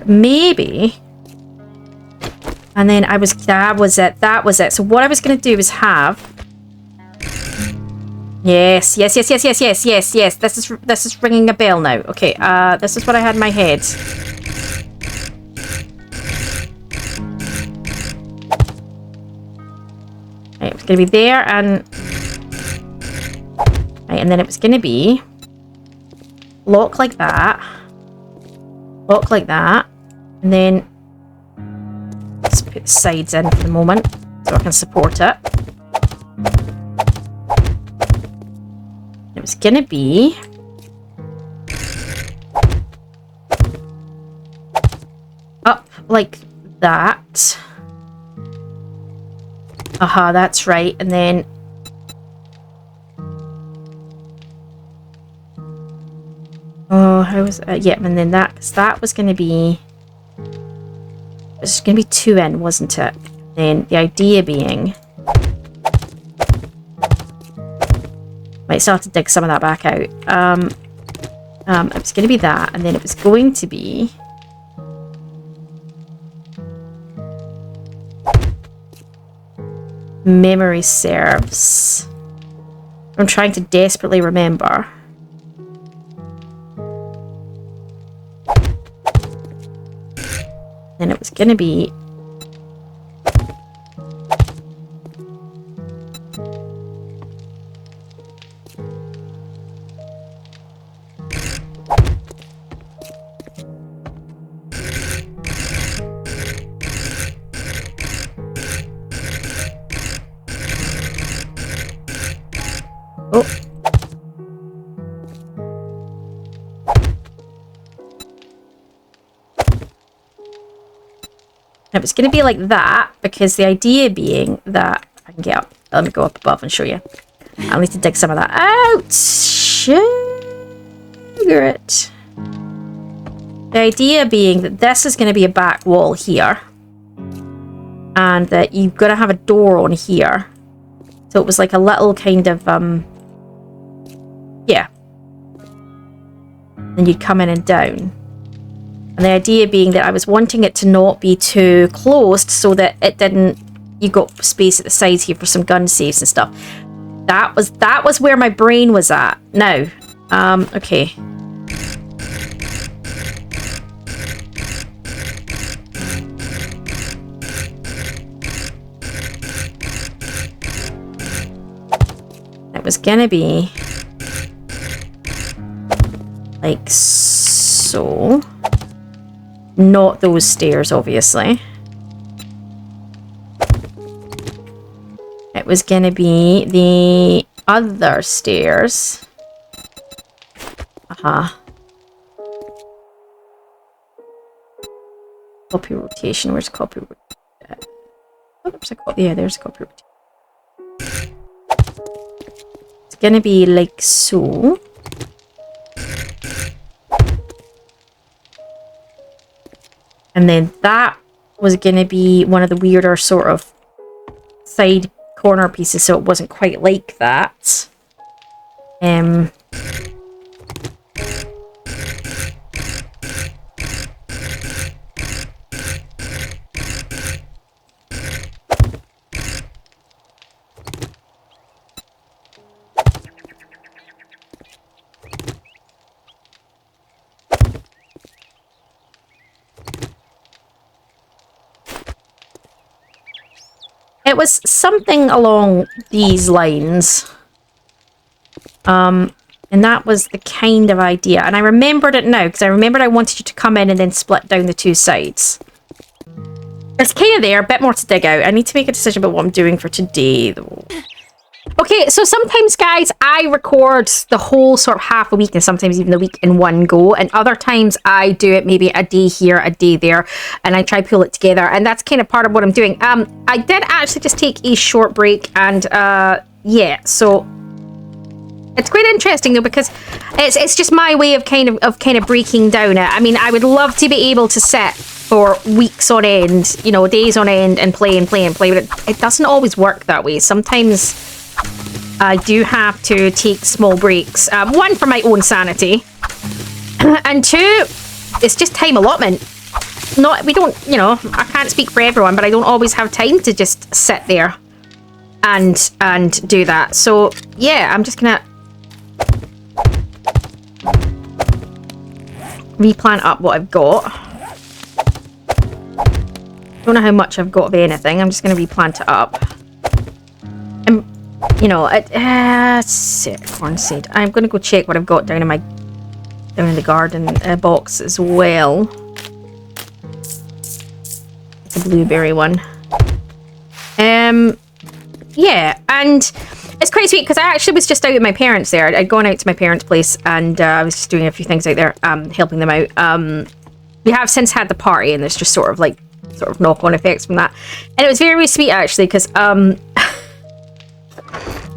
Maybe. And then that was it. So what I was going to do is have... Yes. This is ringing a bell now. Okay, this is what I had in my head. Right, it was going to be there and... Right, and then it was going to be... Lock like that. Lock like that. And then let's put the sides in for the moment so I can support it. It was gonna be up like that. Aha, that's right. And then oh, how was yeah, and then that was going to be... It was going to be 2 in, wasn't it? Then the idea being... Might still have to dig some of that back out. It was going to be that, and then it was going to be... Memory serves. I'm trying to desperately remember. Then it was going to be... Oh. It was going to be like that, because the idea being that... I can get up. Let me go up above and show you. I'll need to dig some of that out. Sugar it. The idea being that this is going to be a back wall here. And that you've got to have a door on here. So it was like a little kind of, yeah. Then you'd come in and down. And the idea being that I was wanting it to not be too closed so that it didn't, you got space at the sides here for some gun saves and stuff. That was where my brain was at. Now, okay. It was gonna be like so. Not those stairs, obviously. It was gonna be the other stairs. Copy rotation. Where's copy rotation? Oh, there's a copy. Yeah, there's a copy rotation. It's gonna be like so. And then that was going to be one of the weirder sort of side corner pieces, so it wasn't quite like that. It was something along these lines. And that was the kind of idea. And I remembered it now, because I remembered I wanted you to come in and then split down the two sides. It's kind of there, a bit more to dig out. I need to make a decision about what I'm doing for today, though. Okay, so sometimes, guys, I record the whole sort of half a week and sometimes even the week in one go. And other times I do it maybe a day here, a day there, and I try to pull it together. And that's kind of part of what I'm doing. I did actually just take a short break and, yeah, so it's quite interesting though, because it's just my way of kind of breaking down it. I mean, I would love to be able to sit for weeks on end, you know, days on end and play, but it doesn't always work that way. Sometimes I do have to take small breaks. One, for my own sanity, and two, it's just time allotment. We don't, you know, I can't speak for everyone, but I don't always have time to just sit there and do that. So yeah, I'm just gonna replant up what I've got. Don't know how much I've got of anything. I'm just gonna replant it up. And you know, corn seed. I'm gonna go check what I've got down in the garden box as well. It's a blueberry one. Yeah, and it's quite sweet because I actually was just out with my parents there. I'd gone out to my parents' place and I was just doing a few things out there, helping them out. We have since had the party and there's just sort of knock-on effects from that. And it was very, very sweet actually because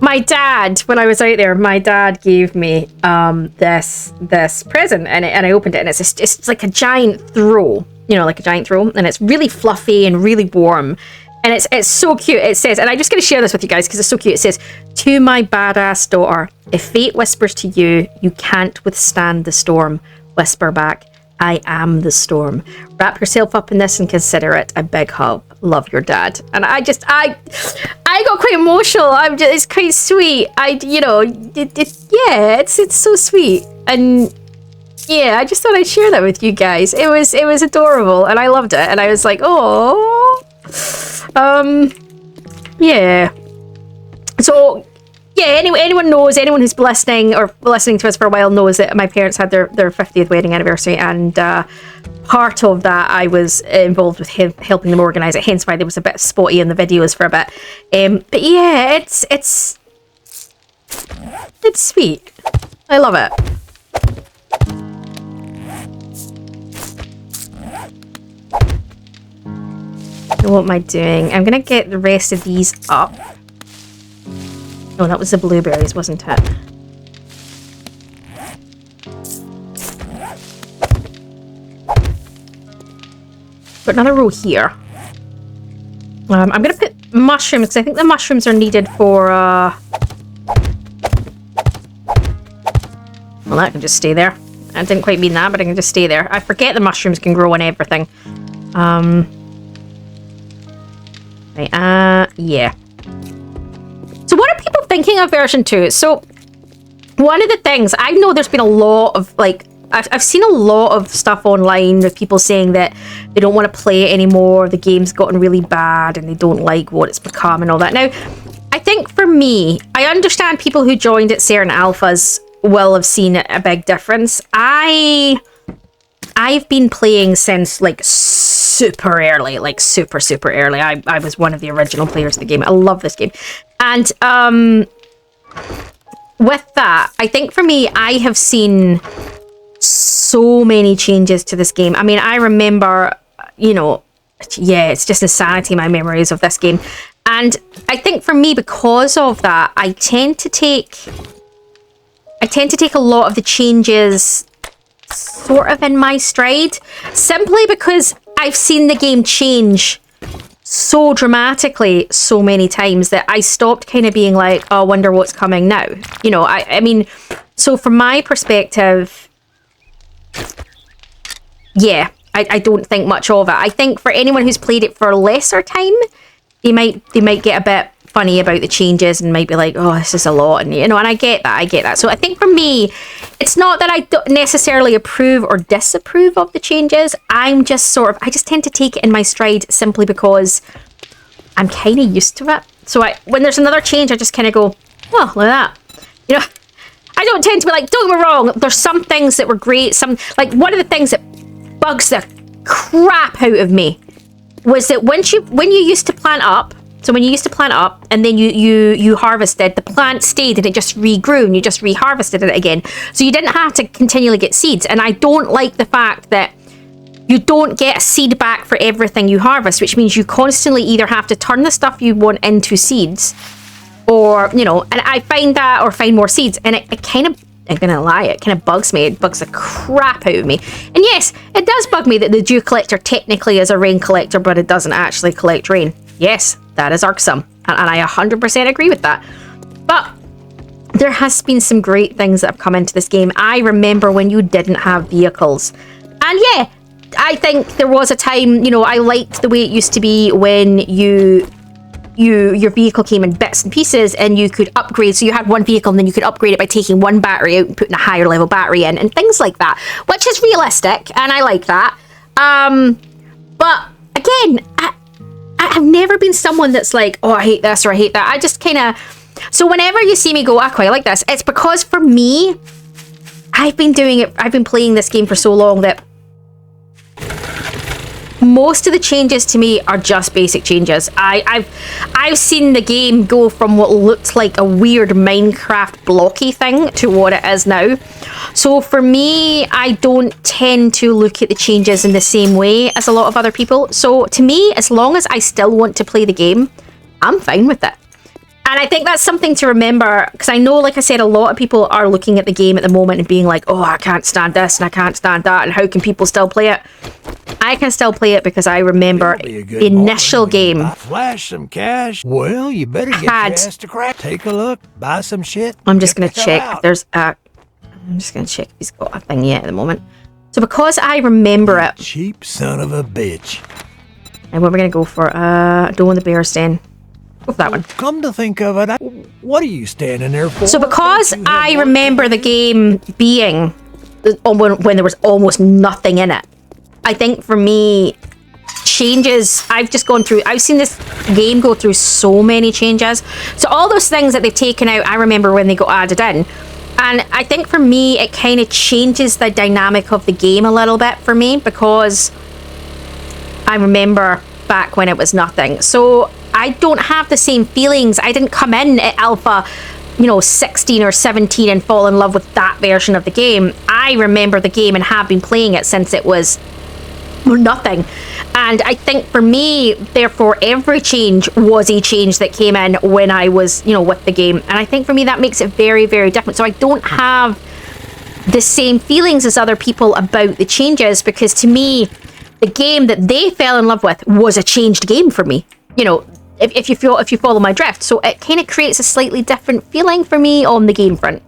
my dad, when I was out there, my dad gave me this present and I opened it and it's like a giant throw, you know, like a giant throw, and it's really fluffy and really warm. And it's so cute. It says, and I'm just going to share this with you guys because it's so cute. It says, "To my badass daughter, if fate whispers to you, you can't withstand the storm, whisper back, I am the storm. Wrap yourself up in this and consider it a big hug. Love, your dad." And I got quite emotional. It's quite sweet. It's so sweet. And yeah, I just thought I'd share that with you guys. It was adorable and I loved it. And I was like, oh. Yeah. So yeah, anyone knows, anyone who's listening or listening to us for a while knows that my parents had their 50th wedding anniversary, and part of that I was involved with helping them organise it, hence why there was a bit spotty in the videos for a bit. But yeah, it's sweet. I love it. What am I doing? I'm gonna get the rest of these up. Oh, that was the blueberries, wasn't it? Got another row here. I'm going to put mushrooms, because I think the mushrooms are needed for... Well, that can just stay there. I didn't quite mean that, but it can just stay there. I forget the mushrooms can grow on everything. Right, yeah. So what are people thinking of version 2? So, one of the things, I know there's been a lot of, like, I've seen a lot of stuff online with people saying that they don't want to play it anymore, the game's gotten really bad, and they don't like what it's become and all that. Now, I think for me, I understand people who joined at certain alphas will have seen a big difference. I've been playing since, like, super early, like, super early. I was one of the original players of the game. I love this game. And, with that, I think for me, I have seen so many changes to this game. I mean, I remember, you know, yeah, it's just insanity, my memories of this game. And I think for me, because of that, I tend to take a lot of the changes sort of in my stride, simply because I've seen the game change so dramatically so many times that I stopped kind of being like, oh, I wonder what's coming now. You know, I mean, so from my perspective, yeah, I don't think much of it. I think for anyone who's played it for lesser time, they might get a bit funny about the changes and might be like, oh, this is a lot, and you know, and I get that. So I think for me, it's not that I don't necessarily approve or disapprove of the changes. I'm just sort of, I just tend to take it in my stride simply because I'm kind of used to it. So when there's another change, I just kind of go, oh, look at that. You know, I don't tend to be like, don't get me wrong, there's some things that were great. Some, like, one of the things that bugs the crap out of me was that when you used to plant up, so when you used to plant up and then you harvested, the plant stayed and it just regrew and you just reharvested it again. So you didn't have to continually get seeds. And I don't like the fact that you don't get a seed back for everything you harvest, which means you constantly either have to turn the stuff you want into seeds or, you know, and I find that, or find more seeds. And it kind of, I'm gonna lie, it kind of bugs me. It bugs the crap out of me. And yes, it does bug me that the dew collector technically is a rain collector, but it doesn't actually collect rain. Yes, that is irksome, and I 100% agree with that. But there has been some great things that have come into this game. I remember when you didn't have vehicles. And yeah, I think there was a time, you know, I liked the way it used to be when your vehicle came in bits and pieces and you could upgrade. So you had one vehicle and then you could upgrade it by taking one battery out and putting a higher level battery in and things like that, which is realistic, and I like that. But again, I've never been someone that's like, oh, I hate this or I hate that. I just kind of... So whenever you see me go, I quite like this, it's because for me, I've been playing this game for so long that most of the changes to me are just basic changes. I've seen the game go from what looked like a weird Minecraft blocky thing to what it is now. So for me, I don't tend to look at the changes in the same way as a lot of other people. So to me, as long as I still want to play the game, I'm fine with it. And I think that's something to remember, because I know, like I said, a lot of people are looking at the game at the moment and being like, oh, I can't stand this and I can't stand that, and how can people still play it? I can still play it because I remember the initial game. Flash some cash. Well, you better get your ass to crack. Take a look. Buy some shit. I'm just going to check if there's a... I'm just going to check if he's got a thing yet at the moment. So because I remember it... Cheap son of a bitch. And what we're going to go for? Don't want the bear's den. Go for that one. Come to think of it, what are you standing there for? So because I remember the game being when there was almost nothing in it, I think for me, changes, I've seen this game go through so many changes. So all those things that they've taken out, I remember when they got added in. And I think for me, it kind of changes the dynamic of the game a little bit for me, because I remember back when it was nothing. So I don't have the same feelings. I didn't come in at Alpha, 16 or 17 and fall in love with that version of the game. I remember the game and have been playing it since it was nothing. And I think for me, therefore, every change was a change that came in when I was, with the game. And I think for me, that makes it very, very different. So I don't have the same feelings as other people about the changes, because to me, the game that they fell in love with was a changed game for me. If you follow my drift. So it kind of creates a slightly different feeling for me on the game front.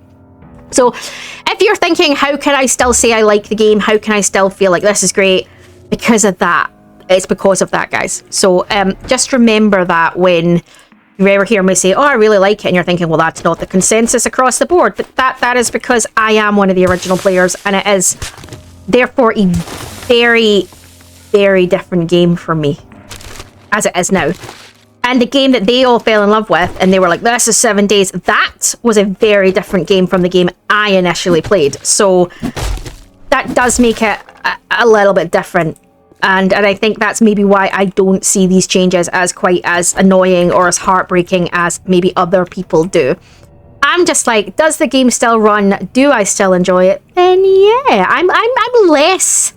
So if you're thinking, how can I still say I like the game? How can I still feel like this is great? Because of that. It's because of that, guys. So just remember that when you ever hear me say, oh, I really like it, and you're thinking, well, that's not the consensus across the board. But that is because I am one of the original players, and it is therefore a very, very different game for me as it is now. And the game that they all fell in love with, and they were like, this is 7 days, that was a very different game from the game I initially played. So that does make it a little bit different. And I think that's maybe why I don't see these changes as quite as annoying or as heartbreaking as maybe other people do. I'm just like, does the game still run? Do I still enjoy it? Then yeah, I'm less...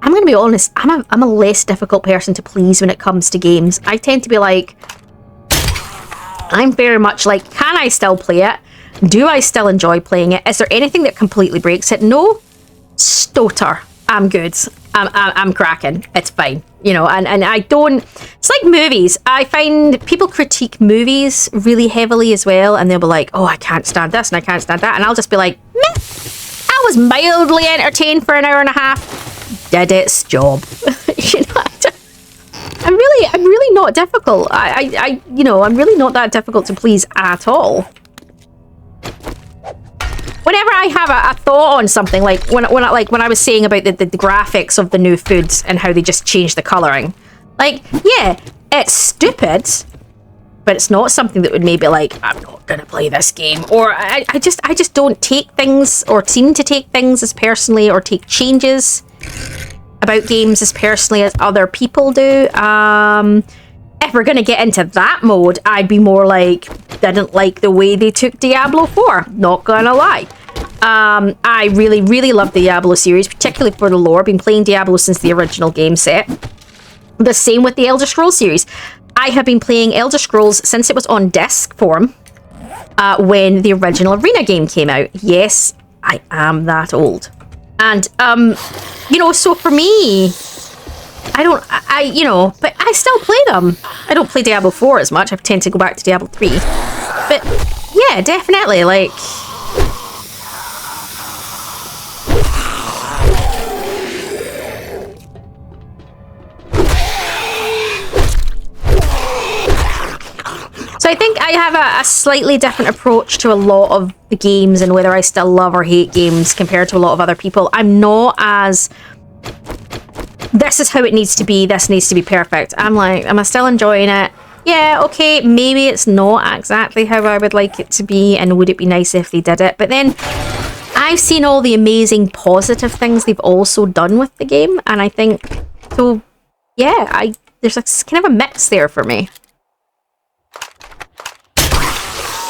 I'm going to be honest, I'm a less difficult person to please when it comes to games. I tend to be like, I'm very much like, can I still play it? Do I still enjoy playing it? Is there anything that completely breaks it? No. Stoter. I'm good. I'm cracking. It's fine. And I don't... It's like movies. I find people critique movies really heavily as well, and they'll be like, oh, I can't stand this and I can't stand that. And I'll just be like, meh. I was mildly entertained for an hour and a half. Did its job. I'm really not difficult. I'm really not that difficult to please at all. Whenever I have a thought on something, like when I was saying about the graphics of the new foods and how they just changed the colouring, like, yeah, it's stupid, but it's not something that would maybe like, I'm not gonna play this game, or I just don't take things, or seem to take things as personally, or take changes about games as personally as other people do. If we're gonna get into that mode, I'd be more like, didn't like the way they took Diablo 4, not gonna lie. I really, really love the Diablo series, particularly for the lore. Been playing Diablo since the original game set. The same with the Elder Scrolls series. I have been playing Elder Scrolls since it was on disc form, when the original Arena game came out. Yes, I am that old. And, so for me, but I still play them. I don't play Diablo 4 as much. I tend to go back to Diablo 3. But, yeah, definitely, like... So I think I have a slightly different approach to a lot of the games and whether I still love or hate games compared to a lot of other people. I'm not as... This is how it needs to be. This needs to be perfect. I'm like, am I still enjoying it? Yeah, okay, maybe it's not exactly how I would like it to be, and would it be nice if they did it? But then I've seen all the amazing positive things they've also done with the game, and I think, so yeah, there's kind of a mix there for me.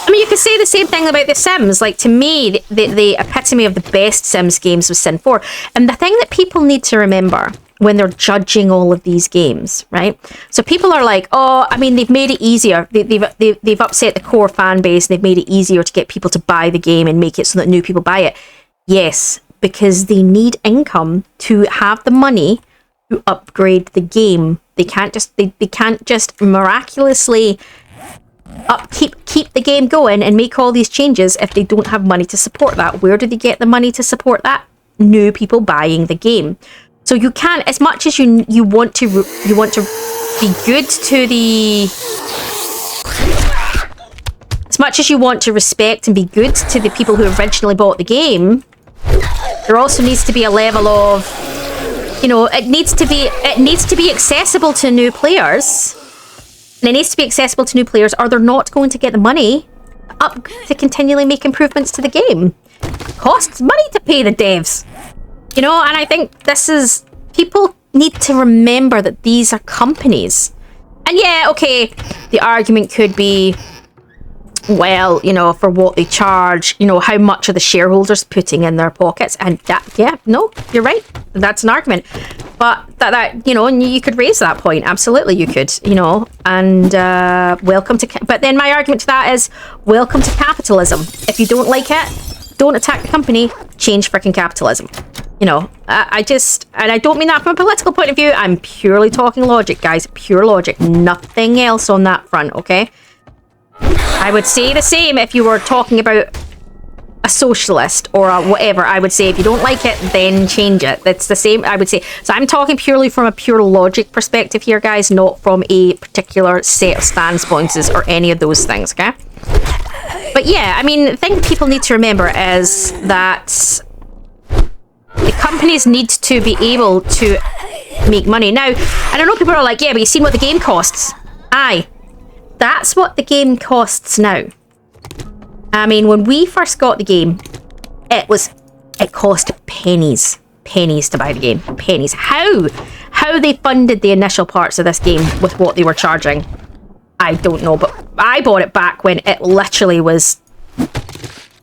I mean, you could say the same thing about The Sims. Like, to me, the epitome of the best Sims games was Sin 4. And the thing that people need to remember when they're judging all of these games, right? So people are like, oh, I mean, they've made it easier. They've upset the core fan base, and they've made it easier to get people to buy the game and make it so that new people buy it. Yes, because they need income to have the money to upgrade the game. They can't just miraculously keep the game going and make all these changes if they don't have money to support that. Where do they get the money to support that? New people buying the game. So you can, as much as you want to be good to the, as much as you want to respect and be good to the people who originally bought the game, there also needs to be a level of, it needs to be accessible to new players. And it needs to be accessible to new players, or they're not going to get the money up to continually make improvements to the game. It costs money to pay the devs. And I think people need to remember that these are companies. And yeah, okay, the argument could be, well, you know, for what they charge, you know, how much are the shareholders putting in their pockets? And that, yeah, no, you're right. That's an argument. But that you know, and you could raise that point. Absolutely, you could, you know, and welcome to... But then my argument to that is, welcome to capitalism. If you don't like it, don't attack the company, change freaking capitalism. You know, I just... And I don't mean that from a political point of view. I'm purely talking logic, guys. Pure logic. Nothing else on that front, okay? I would say the same if you were talking about a socialist or a whatever. I would say if you don't like it, then change it. That's the same, I would say. So I'm talking purely from a pure logic perspective here, guys, not from a particular set of standpoints or any of those things, okay? But yeah, I mean, the thing people need to remember is that the companies need to be able to make money. Now, I don't know, people are like, yeah, but you've seen what the game costs. Aye. That's what the game costs now. I mean, when we first got the game, it cost pennies. Pennies to buy the game. Pennies. How they funded the initial parts of this game with what they were charging, I don't know. But I bought it back when it literally was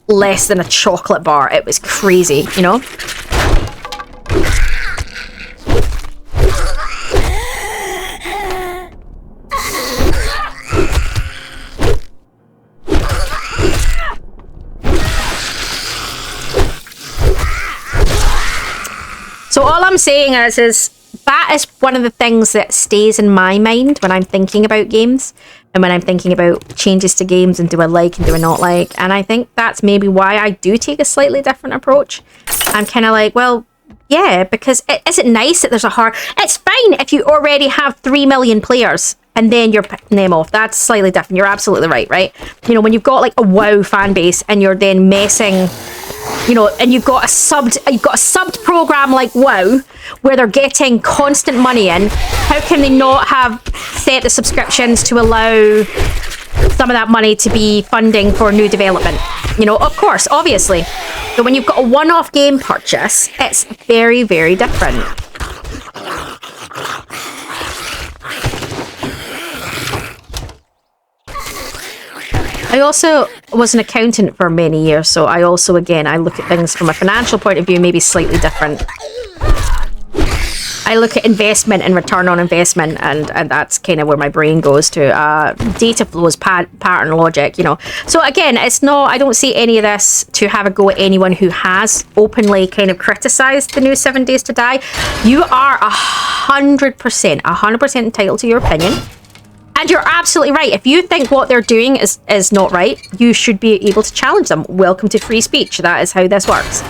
less than a chocolate bar. It was crazy, you know? So all I'm saying is that is one of the things that stays in my mind when I'm thinking about games and when I'm thinking about changes to games and do I like and do I not like. And I think that's maybe why I do take a slightly different approach. I'm kind of like, well, yeah, because is it nice that there's a hard... It's fine if you already have 3 million players and then you're picking them off. That's slightly different. You're absolutely right? You know, when you've got like a WoW fan base and you're then messing... You know, and you've got a subbed program like WoW where they're getting constant money in. How can they not have set the subscriptions to allow some of that money to be funding for new development? You know, of course, obviously. But when you've got a one-off game purchase, it's very, very different. I also was an accountant for many years, so I also, again, I look at things from a financial point of view, maybe slightly different. I look at investment and return on investment, and that's kind of where my brain goes to. Data flows, pattern logic, you know. So again, it's not, I don't see any of this to have a go at anyone who has openly kind of criticized the new 7 Days to Die. You are 100% entitled to your opinion. And you're absolutely right. If you think what they're doing is not right, you should be able to challenge them. Welcome to free speech. That is how this works.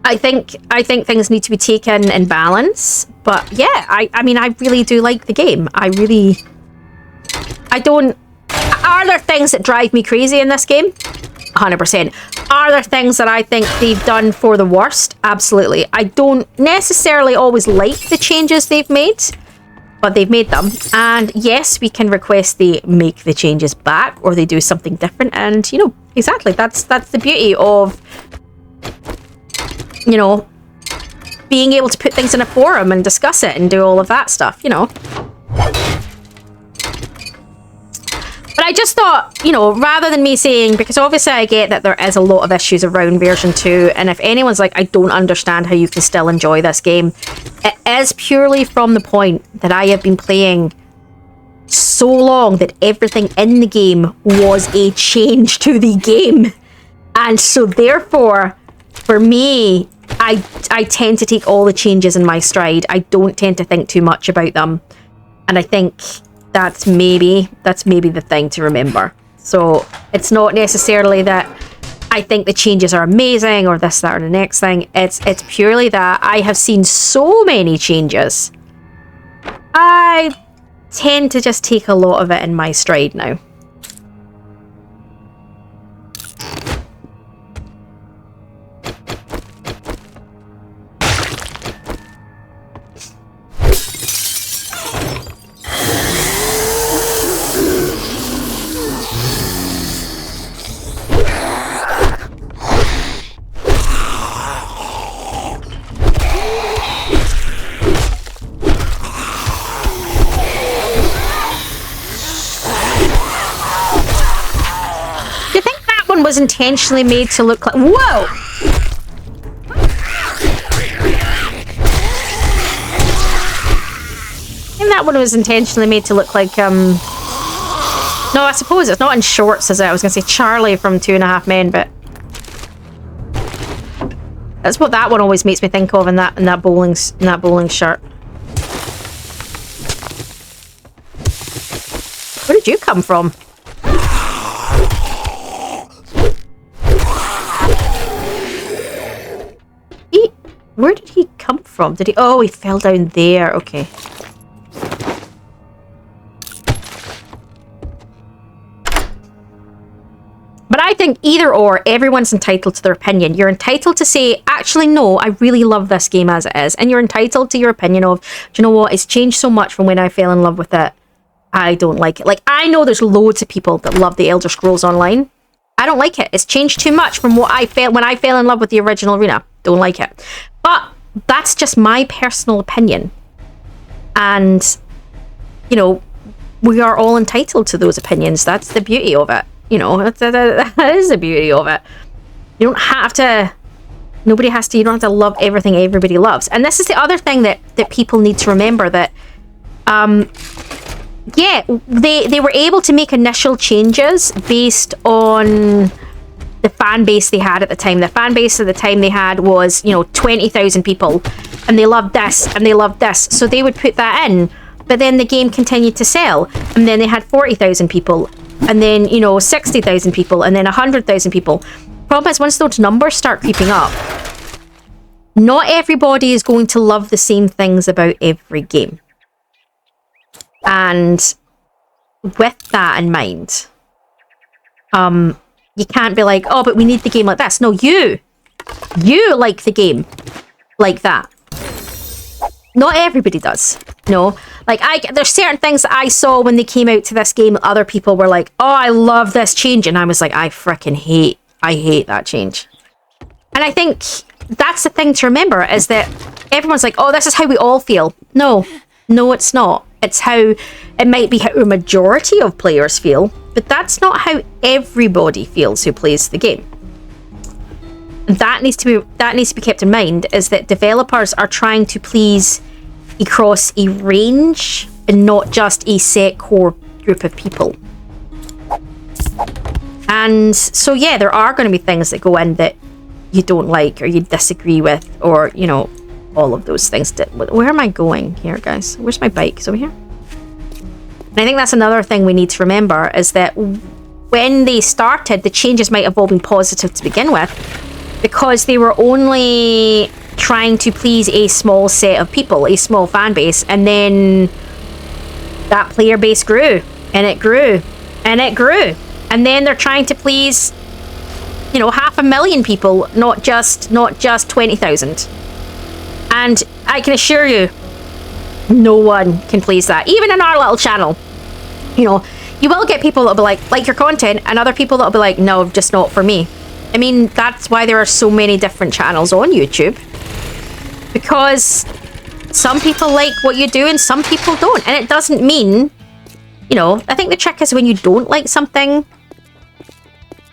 I think things need to be taken in balance. But yeah, I mean, I really do like the game. Are there things that drive me crazy in this game? 100%. Are there things that I think they've done for the worst? Absolutely. I don't necessarily always like the changes they've made, but they've made them. And yes, we can request they make the changes back or they do something different. And, you know, exactly, that's the beauty of, you know, being able to put things in a forum and discuss it and do all of that stuff, you know. But I just thought, you know, rather than me saying, because obviously I get that there is a lot of issues around version 2, and if anyone's like, I don't understand how you can still enjoy this game, it is purely from the point that I have been playing so long that everything in the game was a change to the game. And so therefore, for me, I tend to take all the changes in my stride. I don't tend to think too much about them. And I think that's maybe the thing to remember. So it's not necessarily that I think the changes are amazing or this, that, or the next thing. It's purely that I have seen so many changes. I tend to just take a lot of it in my stride now. one was intentionally made to look like... Whoa! And that one was intentionally made to look like, No, I suppose it's not in shorts, is it? I was going to say Charlie from 2.5 Men, but... That's what that one always makes me think of in that bowling shirt. Where did you come from? Where did he come from? Did he... Oh, he fell down there. Okay. But I think either or, everyone's entitled to their opinion. You're entitled to say, actually, no, I really love this game as it is. And you're entitled to your opinion of, do you know what? It's changed so much from when I fell in love with it. I don't like it. Like, I know there's loads of people that love the Elder Scrolls Online. I don't like it. It's changed too much from what I felt when I fell in love with the original Arena. Don't like it. But that's just my personal opinion. And, you know, we are all entitled to those opinions. That's the beauty of it. You know, that is the beauty of it. You don't have to... Nobody has to... You don't have to love everything everybody loves. And this is the other thing that people need to remember, that... yeah, they were able to make initial changes based on the fan base they had at the time. The fan base at the time they had was, you know, 20,000 people. And they loved this, and they loved this. So they would put that in. But then the game continued to sell. And then they had 40,000 people. And then, you know, 60,000 people. And then 100,000 people. Problem is, once those numbers start creeping up, not everybody is going to love the same things about every game. And with that in mind, you can't be like, oh, but we need the game like this. No, you like the game like that. Not everybody does. No, like there's certain things that I saw when they came out to this game. Other people were like, oh, I love this change. And I was like, I hate that change. And I think that's the thing to remember, is that everyone's like, oh, this is how we all feel. No, it's not. It's how, it might be how a majority of players feel, but that's not how everybody feels who plays the game. That needs to be kept in mind, is that developers are trying to please across a range and not just a set core group of people. And so yeah, there are going to be things that go in that you don't like or you disagree with, or, you know, all of those things. Where am I going here, guys? Where's my bike? Is it over here? And I think that's another thing we need to remember, is that when they started, the changes might have all been positive to begin with, because they were only trying to please a small set of people, a small fan base, and then that player base grew, and it grew, and it grew. And then they're trying to please, you know, 500,000 people, not just 20,000. And I can assure you, no one can please that. Even in our little channel, you know, you will get people that'll be like your content, and other people that'll be like, no, just not for me. I mean, that's why there are so many different channels on YouTube. Because some people like what you do and some people don't. And it doesn't mean, you know, I think the trick is when you don't like something,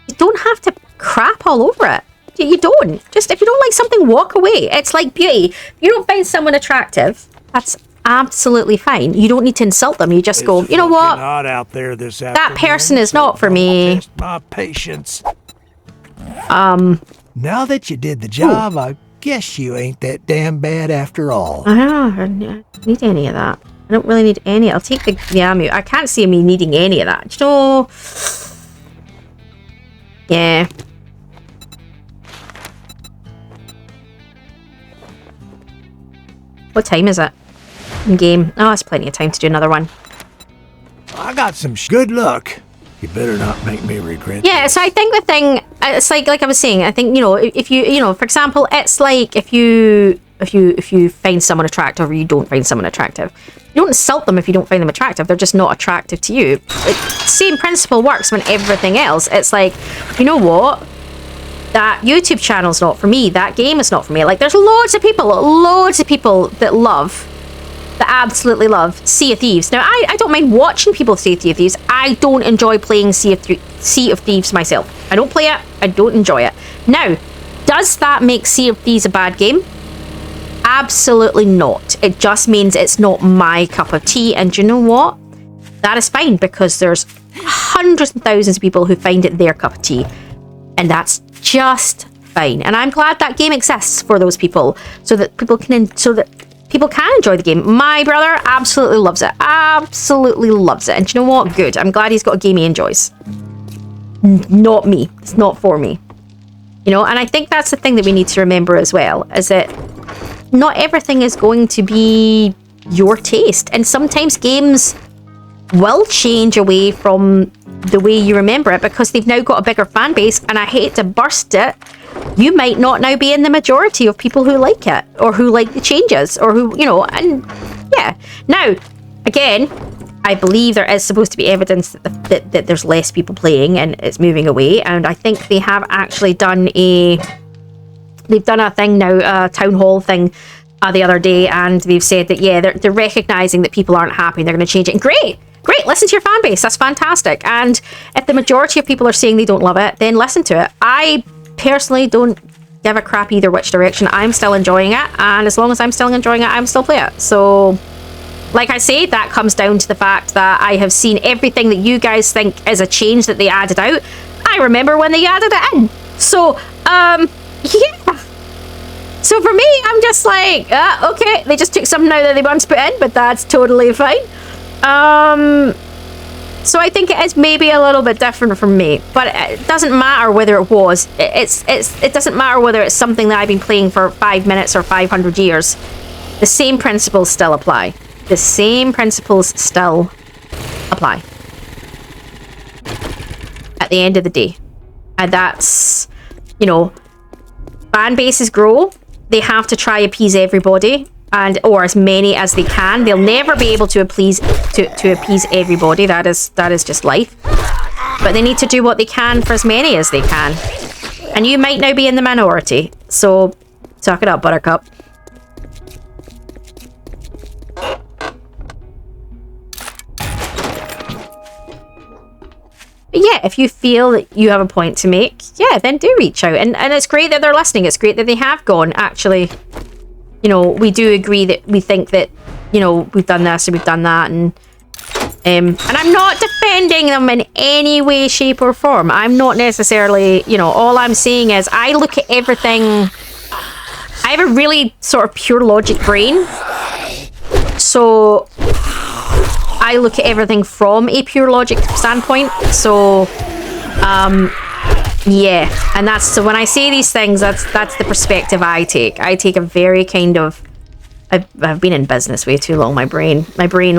you don't have to crap all over it. You don't. Just, if you don't like something, walk away. It's like beauty. If you don't find someone attractive, that's absolutely fine. You don't need to insult them. You just go, you know what? Hot out there this that person is not for me. Test my patience. Now that you did the job, I guess you ain't that damn bad after all. I don't need any of that. I don't really need any. I'll take the ammo. I can't see me needing any of that. You know? Yeah. What time is it? In game. Oh, it's plenty of time to do another one. I got some good luck. You better not make me regret. Yeah, so I think the thing, it's like I was saying, I think, you know, if you know, for example, it's like if you find someone attractive or you don't find someone attractive, you don't insult them if you don't find them attractive. They're just not attractive to you. Same principle works when everything else. It's like, you know what? That YouTube channel's not for me. That game is not for me. Like, there's loads of people that love that absolutely love Sea of Thieves. Now, I don't mind watching people say Sea of Thieves. I don't enjoy playing Sea of Thieves myself. I don't play it. I don't enjoy it. Now, does that make Sea of Thieves a bad game? Absolutely not. It just means it's not my cup of tea. And you know what? That is fine, because there's hundreds and thousands of people who find it their cup of tea. And that's just fine. And I'm glad that game exists for those people, so that people can enjoy the game. My brother absolutely loves it. Absolutely loves it. And you know what? Good. I'm glad he's got a game he enjoys. Not me. It's not for me. You know, and I think that's the thing that we need to remember as well, is that not everything is going to be your taste. And sometimes games will change away from the way you remember it, because they've now got a bigger fan base, and I hate to burst it, you might not now be in the majority of people who like it, or who like the changes, or who, you know, and yeah. Now, again, I believe there is supposed to be evidence that there's less people playing and it's moving away, and I think they have actually done a thing now, a town hall thing the other day, and they've said that, yeah, they're recognizing that people aren't happy and they're going to change it. And great, listen to your fan base. That's fantastic. And if the majority of people are saying they don't love it, then listen to it. I personally don't give a crap either which direction. I'm still enjoying it, and as long as I'm still enjoying it, I'm still playing it. So, like I say, that comes down to the fact that I have seen everything that you guys think is a change that they added out. I remember when they added it in. So, yeah. So for me, I'm just like, okay, they just took something out that they once put in, but that's totally fine. So I think it is maybe a little bit different from me, but it doesn't matter whether it was. It doesn't matter whether it's something that I've been playing for 5 minutes or 500 years. The same principles still apply. The same principles still apply. At the end of the day. And that's, you know, fan bases grow. They have to try appease everybody, or as many as they can. They'll never be able to appease everybody. That is just life. But they need to do what they can for as many as they can. And you might now be in the minority. So suck it up, Buttercup. But yeah, if you feel that you have a point to make, yeah, then do reach out. And it's great that they're listening. It's great that they have gone, actually, you know, we do agree that we think that, you know, we've done this and we've done that. And I'm not defending them in any way, shape or form. I'm not necessarily, you know, all I'm saying is I look at everything. I have a really sort of pure logic brain. So I look at everything from a pure logic standpoint. So, yeah, and that's, so when I say these things, that's the perspective I take. I take a very kind of, I've been in business way too long. My brain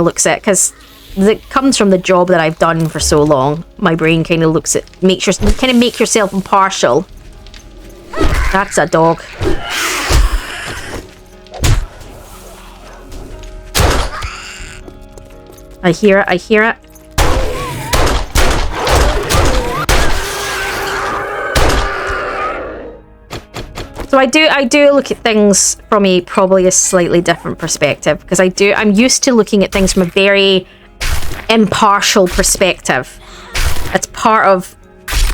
looks at, because it comes from the job that I've done for so long. My brain kind of looks at, make yourself impartial. That's a dog. I hear it. So I do look at things from probably a slightly different perspective, because I'm used to looking at things from a very impartial perspective. It's part of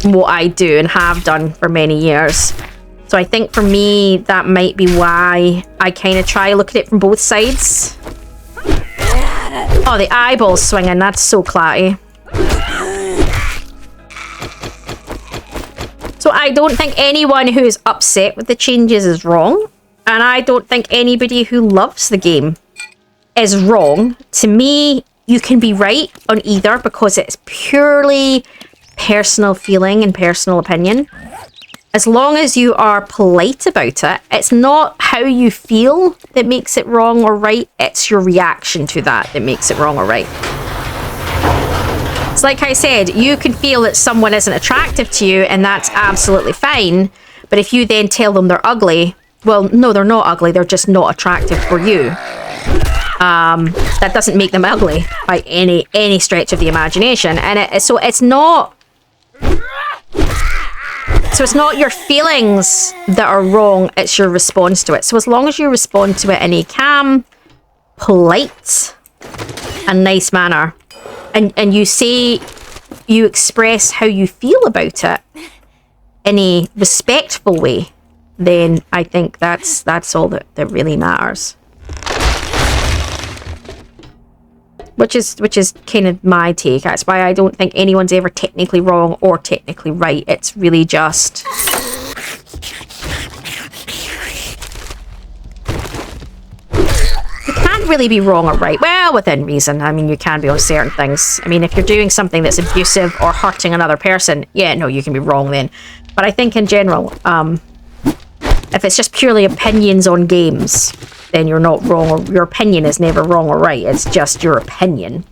what I do and have done for many years. So I think for me, that might be why I kind of try to look at it from both sides. Oh, the eyeball's swinging. That's so clatty. So I don't think anyone who is upset with the changes is wrong. And I don't think anybody who loves the game is wrong. To me, you can be right on either, because it's purely personal feeling and personal opinion. As long as you are polite about it, it's not how you feel that makes it wrong or right. It's your reaction to that makes it wrong or right. It's like I said, you can feel that someone isn't attractive to you, and that's absolutely fine. But if you then tell them they're ugly, well, no, they're not ugly. They're just not attractive for you. That doesn't make them ugly by any stretch of the imagination. And so it's not your feelings that are wrong, it's your response to it. So as long as you respond to it in a calm, polite and nice manner, and you say, you express how you feel about it in a respectful way, then I think that's all that really matters. Which is kind of my take. That's why I don't think anyone's ever technically wrong or technically right. It's really just... you can't really be wrong or right. Well, within reason. I mean, you can be on certain things. I mean, if you're doing something that's abusive or hurting another person, yeah, no, you can be wrong then. But I think in general, if it's just purely opinions on games, then you're not wrong, or your opinion is never wrong or right. It's just your opinion.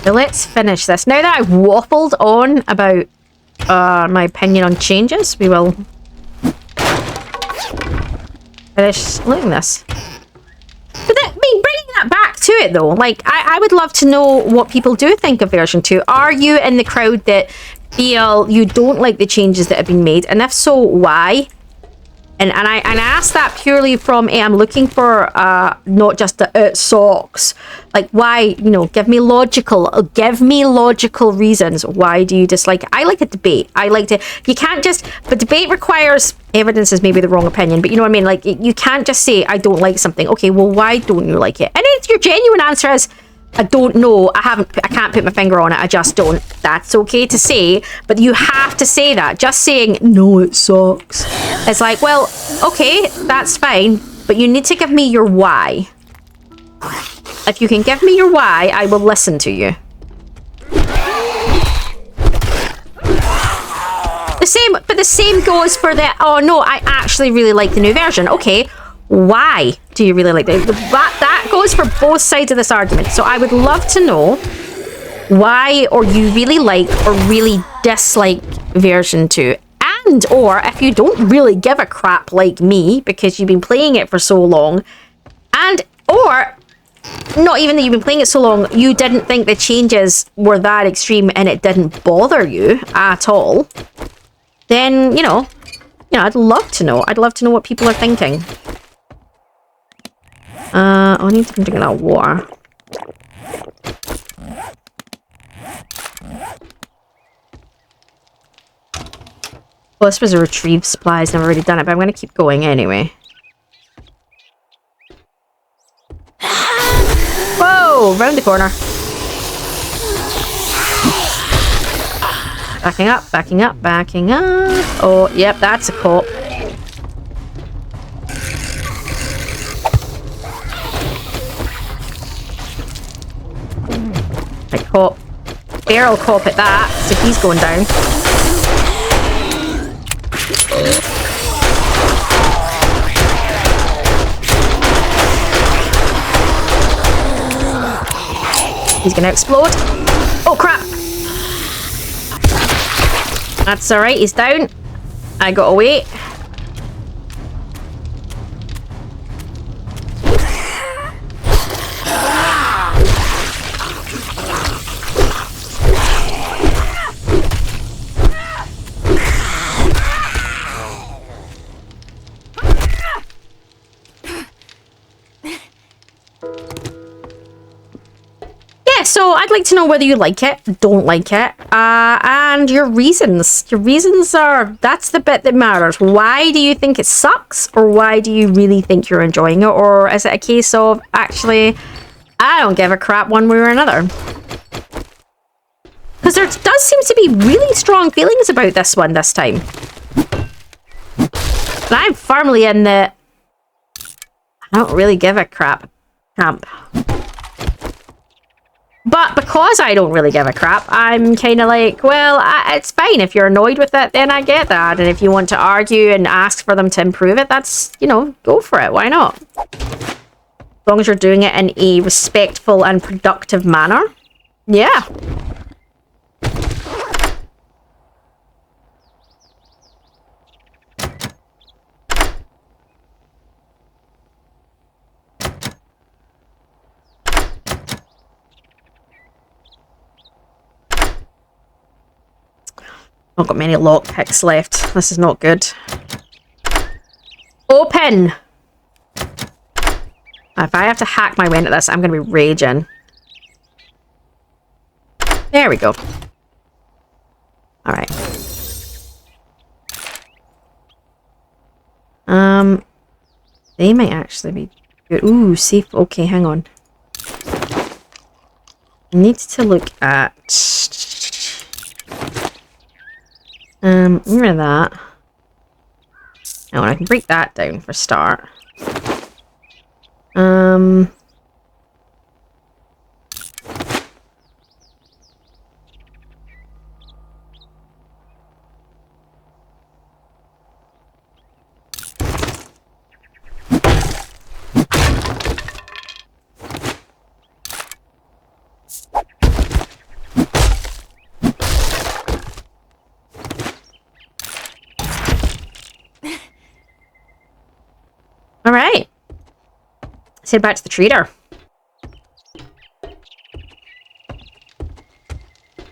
So let's finish this. Now that I've waffled on about my opinion on changes, we will finish looting this. But I mean, bringing that back to it though, like, I would love to know what people do think of version 2. Are you in the crowd that feel you don't like the changes that have been made? And if so, why? And I ask that purely from, I'm looking for not just the it sucks. Like, why, you know, give me logical reasons. Why do you dislike it? I like a debate. I like to, you can't just, but debate requires, evidence is maybe the wrong opinion, but you know what I mean? Like, you can't just say, I don't like something. Okay, well, why don't you like it? And if your genuine answer is, I don't know, I can't put my finger on it, I just don't. That's okay to say, but you have to say that. Just saying, no, it sucks. It's like, well, okay, that's fine, but you need to give me your why. If you can give me your why, I will listen to you. The same goes for the, oh no, I actually really like the new version. Okay, why do you really like it? That goes for both sides of this argument. So I would love to know why, or you really like or really dislike version 2. And or if you don't really give a crap like me because you've been playing it for so long, and or not even that you've been playing it so long, you didn't think the changes were that extreme and it didn't bother you at all, then you know, I'd love to know. I'd love to know what people are thinking. I need to drink that water. Well, this was a retrieve supplies. Never really done it, but I'm going to keep going anyway. Whoa! Round the corner. Backing up, backing up, backing up. Oh, yep, that's a cop. Right, cop. Barrel cop at that, so he's going down. He's gonna explode. Oh crap! That's alright, he's down. I got away. So I'd like to know whether you like it, don't like it, and your reasons. Your reasons are, that's the bit that matters. Why do you think it sucks, or why do you really think you're enjoying it, or is it a case of, actually, I don't give a crap one way or another? Because there does seem to be really strong feelings about this one this time. And I'm firmly in the I don't really give a crap camp. But But because I don't really give a crap, I'm kind of like, well, it's fine. If you're annoyed with it, then I get that. And if you want to argue and ask for them to improve it, that's, you know, go for it. Why not? As long as you're doing it in a respectful and productive manner. Yeah. Not got many lockpicks left. This is not good. Open! If I have to hack my way into this, I'm going to be raging. There we go. Alright. They might actually be good. Ooh, safe. Okay, hang on. Need to look at... remember that. Oh, I can break that down for a start. All right. Let's head back to the trader.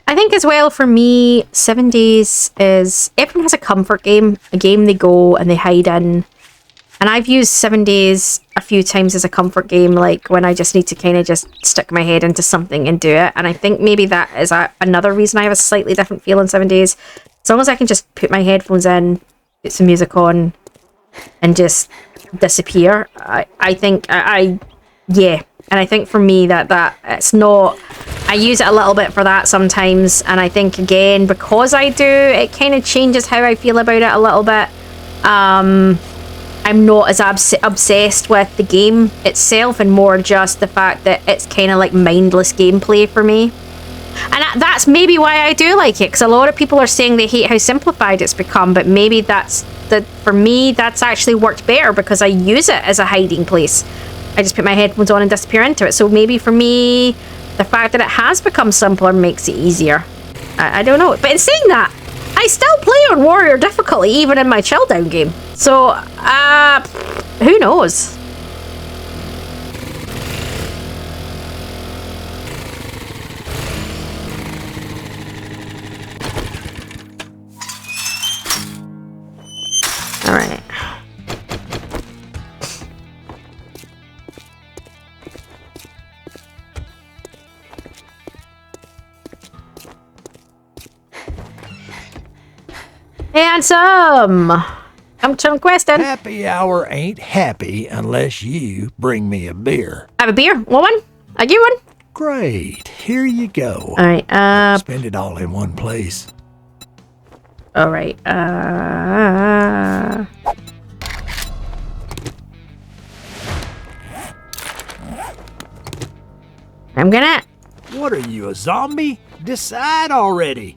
I think as well for me, 7 days is... Everyone has a comfort game. A game they go and they hide in. And I've used 7 days a few times as a comfort game, like when I just need to kind of just stick my head into something and do it. And I think maybe that is another reason I have a slightly different feel in 7 days. As long as I can just put my headphones in, put some music on, and just disappear, I think yeah. And I think for me that it's not... I use it a little bit for that sometimes, and I think again because I do, it kind of changes how I feel about it a little bit. I'm not as obsessed with the game itself, and more just the fact that it's kind of like mindless gameplay for me. And that's maybe why I do like it, because a lot of people are saying they hate how simplified it's become, but maybe for me that's actually worked better because I use it as a hiding place. I just put my headphones on and disappear into it. So maybe for me, the fact that it has become simpler makes it easier. I don't know. But in saying that, I still play on Warrior difficulty even in my chill down game. So, who knows? All right. Handsome! Come to requesting. Happy hour ain't happy unless you bring me a beer. Have a beer? Want one? I give one. Great. Here you go. All right. Spend it all in one place. All right. I'm gonna... What are you, a zombie? Decide already.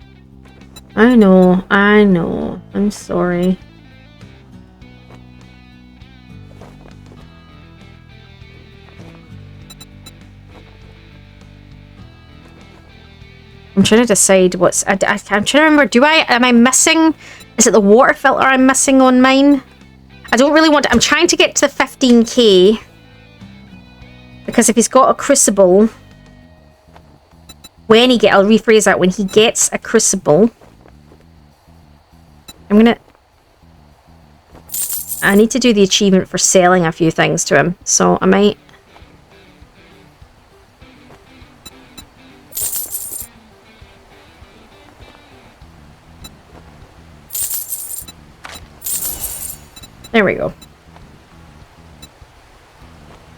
I know. I'm sorry. I'm trying to decide what's... I'm trying to remember, am I missing... Is it the water filter I'm missing on mine? I don't really want to... I'm trying to get to the 15k. Because if he's got a crucible... I'll rephrase that. When he gets a crucible... I need to do the achievement for selling a few things to him. So I might... There we go.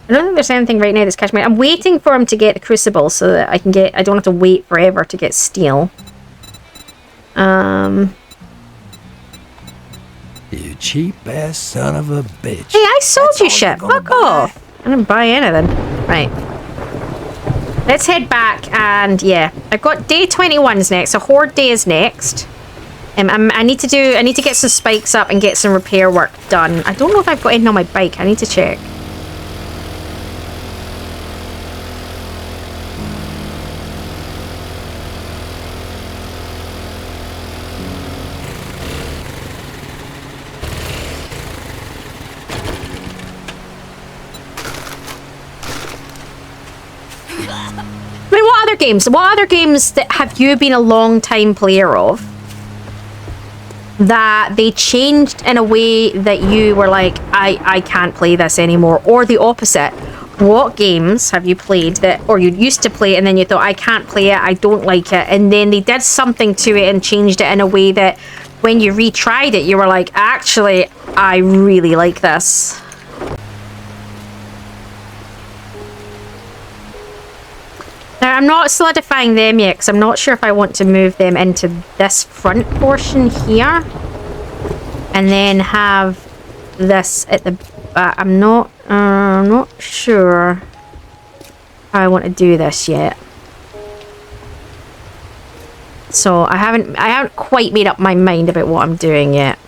I don't think there's anything right now that's catching me. I'm waiting for him to get the crucible so that I don't have to wait forever to get steel. You cheap ass son of a bitch. Hey, I sold you shit. Fuck off. I didn't buy anything. Right. Let's head back and yeah, I've got day 21's next, so Horde Day is next. I need to get some spikes up and get some repair work done. I don't know if I've got anything on my bike. I need to check. I mean, what other games that have you been a long time player of that they changed in a way that you were like, I can't play this anymore, or the opposite? What games have you played that, or you used to play and then you thought, I can't play it, I don't like it, and then they did something to it and changed it in a way that when you retried it, you were like, actually, I really like this. Now, I'm not solidifying them yet because I'm not sure if I want to move them into this front portion here and then have this at the back. I'm not sure how I want to do this yet. So I haven't quite made up my mind about what I'm doing yet.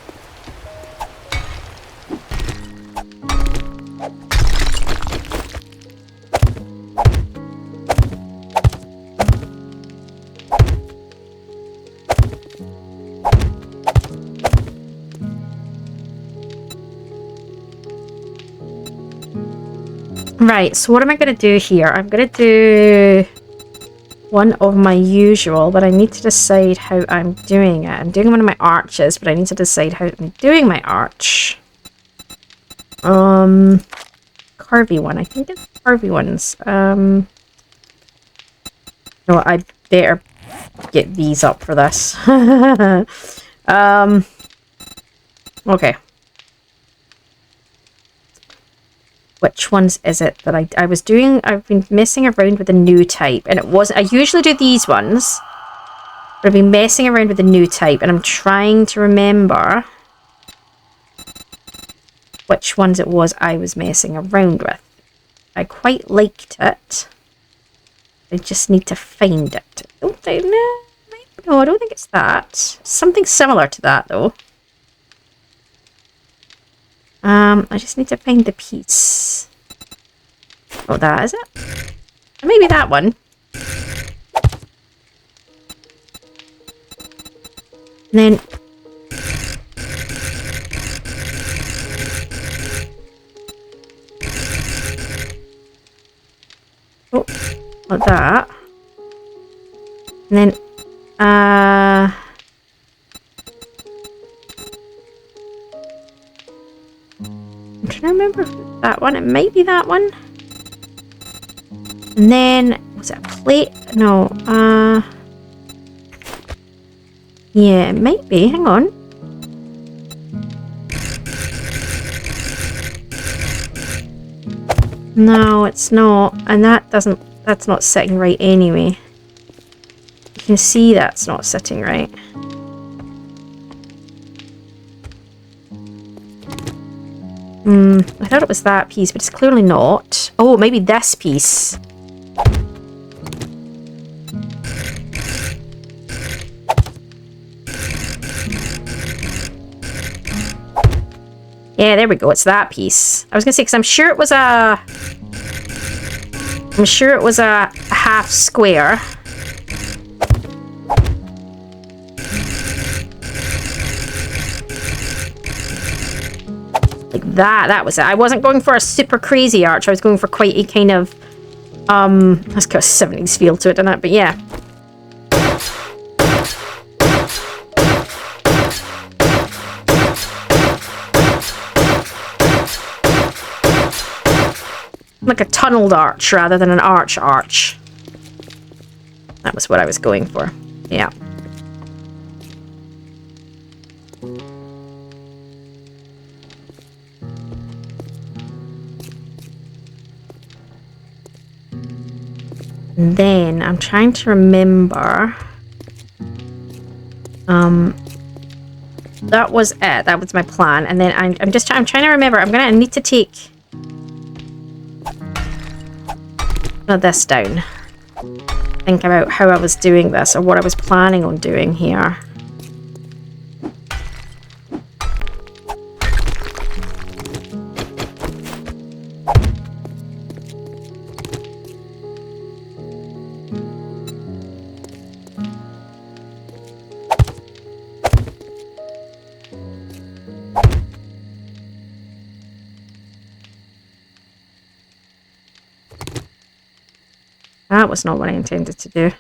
Right, so what am I going to do here? I'm going to do one of my usual, but I need to decide how I'm doing it. I'm doing one of my arches, but I need to decide how I'm doing my arch. Carvy one. I think it's carvy ones. No, I better get these up for this. Okay. Which ones is it that I was doing? I've been messing around with a new type, and it wasn't. I usually do these ones, but I've been messing around with a new type, and I'm trying to remember which ones it was I was messing around with. I quite liked it. I just need to find it. No, I don't think it's that. Something similar to that, though. I just need to find the piece. Oh, that is it? Maybe that one. And then... oh, like that. And then, I'm trying to remember if it's that one. It might be that one. And then, was it a plate? No, yeah, it might be. Hang on. No, it's not. And that's not sitting right anyway. You can see that's not sitting right. I thought it was that piece, but it's clearly not. Oh, maybe this piece. Yeah, there we go. It's that piece. I was gonna say, because I'm sure it was a half square. Like that. That was it. I wasn't going for a super crazy arch. I was going for quite a kind of let's go 70s feel to it, doesn't it? But yeah. Like a tunneled arch rather than an arch. That was what I was going for. Yeah. And then I'm trying to remember. That was it. That was my plan. And then I'm trying to remember. I need to take this down. think about how I was doing this or what I was planning on doing here. That was not what I intended to do.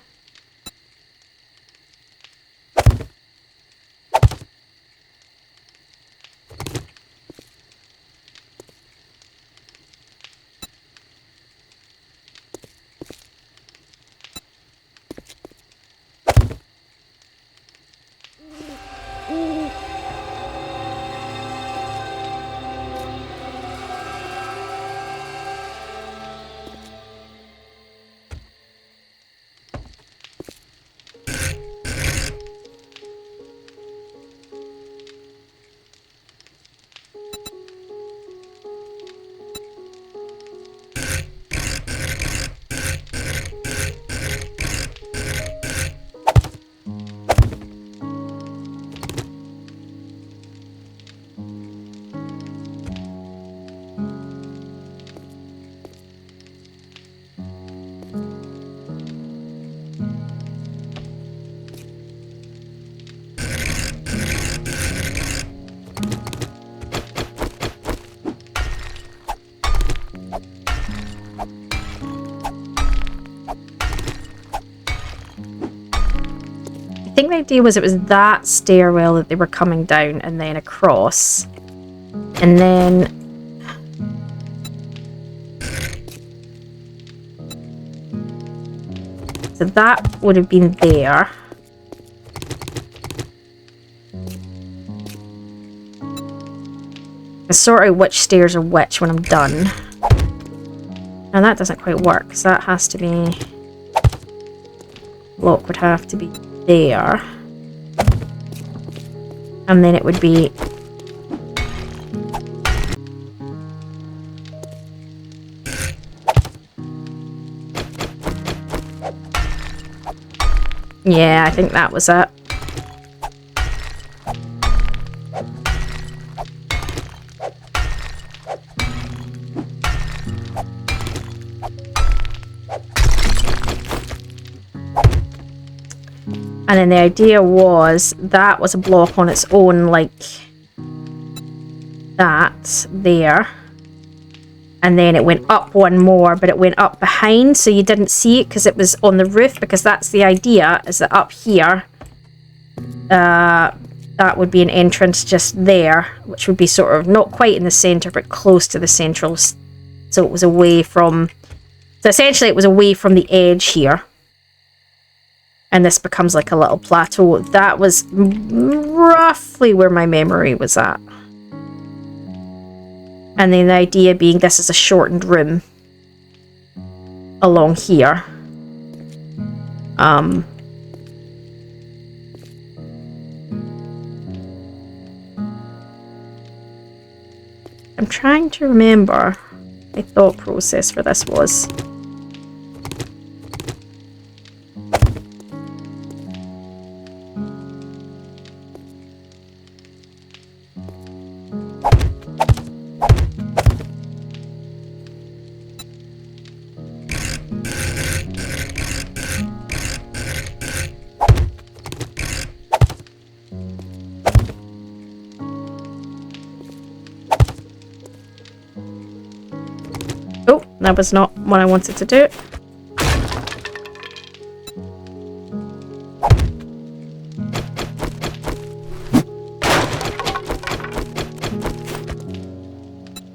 I think the idea was it was that stairwell that they were coming down and then across. And then... so that would have been there. I sort out which stairs are which when I'm done. And that doesn't quite work, because that has to be... block would have to be there. And then it would be... yeah, I think that was it. And then the idea was that was a block on its own, like that there. And then it went up one more, but it went up behind, so you didn't see it because it was on the roof, because that's the idea, is that up here, that would be an entrance just there, which would be sort of not quite in the center, but close to the central. So it was away from, so essentially it was away from the edge here. And this becomes like a little plateau. That was roughly where my memory was at. And then the idea being this is a shortened room along here. I'm trying to remember my thought process for this was. Oh, that was not what I wanted to do.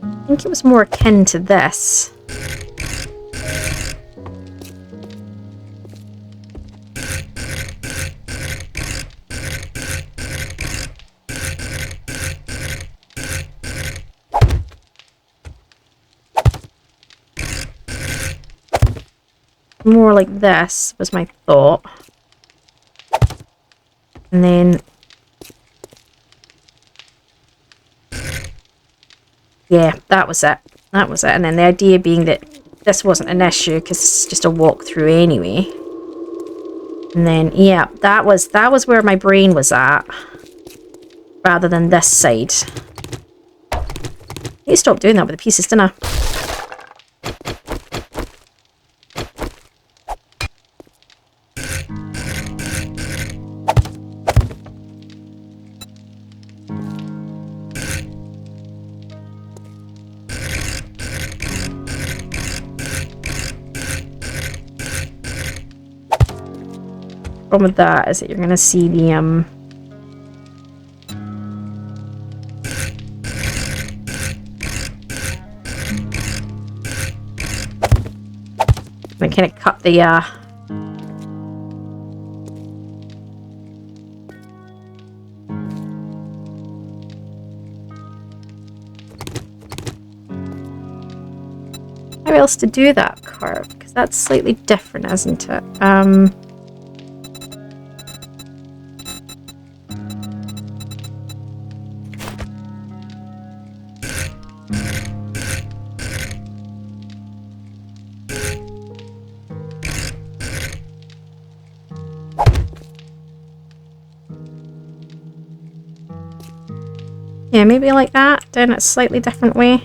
I think it was more akin to this. More like this was my thought. And then... yeah, that was it. That was it. And then the idea being that this wasn't an issue because it's just a walkthrough anyway. And then, yeah, that was where my brain was at, rather than this side. I need to stop doing that with the pieces, didn't I? Problem with that is that you're gonna see the I kind of cut the how else to do that curve, because that's slightly different, isn't it? Yeah, maybe like that, doing it a slightly different way.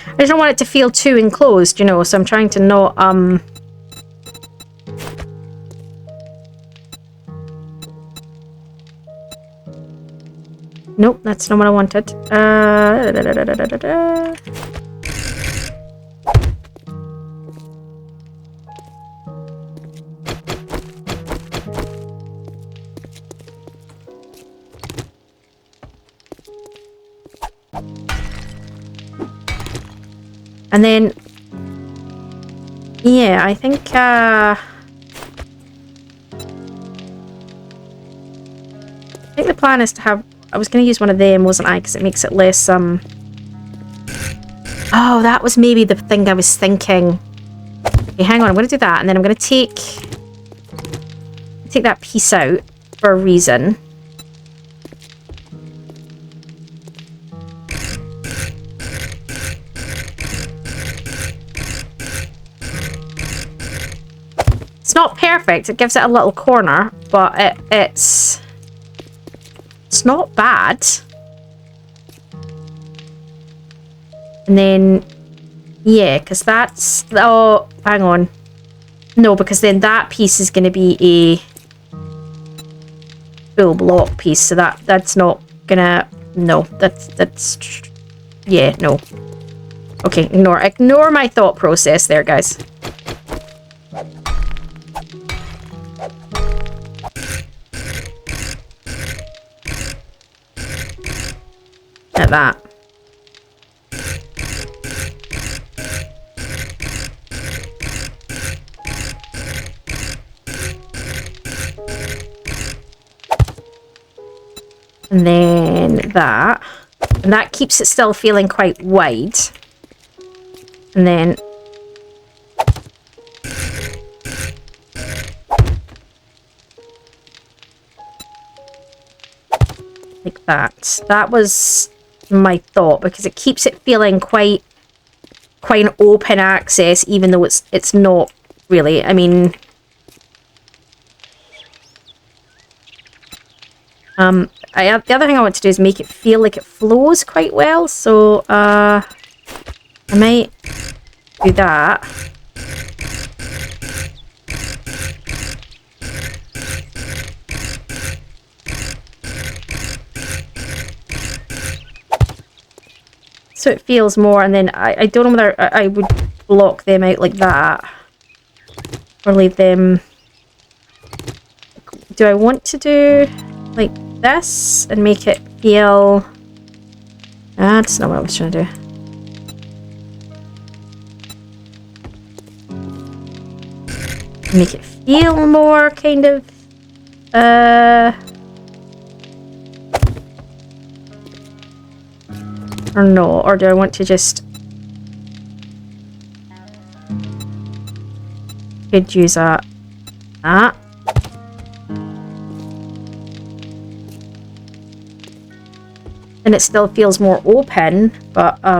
I just don't want it to feel too enclosed, you know, so I'm trying to not, nope, that's not what I wanted. And then, yeah, I think the plan is to have, I was going to use one of them, wasn't I? Because it makes it less, oh, that was maybe the thing I was thinking. Okay, hang on, I'm going to do that, and then I'm going to take that piece out for a reason. It's not perfect, it gives it a little corner, but it's not bad. And then, yeah, because that's, oh, hang on. No, because then that piece is going to be a full block piece, so that's not gonna, no, that's, yeah, no. Okay, ignore my thought process there, guys. At that. And then that. And that keeps it still feeling quite wide. And then like that. That was my thought, because it keeps it feeling quite an open access, even though it's not really. I mean, the other thing I want to do is make it feel like it flows quite well, so I might do that. So it feels more, and then I don't know whether I would block them out like that or leave them do I want to do like this and make it feel... That's not what I was trying to do. Make it feel more kind of... Or no, or do I want to just... Could use that. And it still feels more open, but I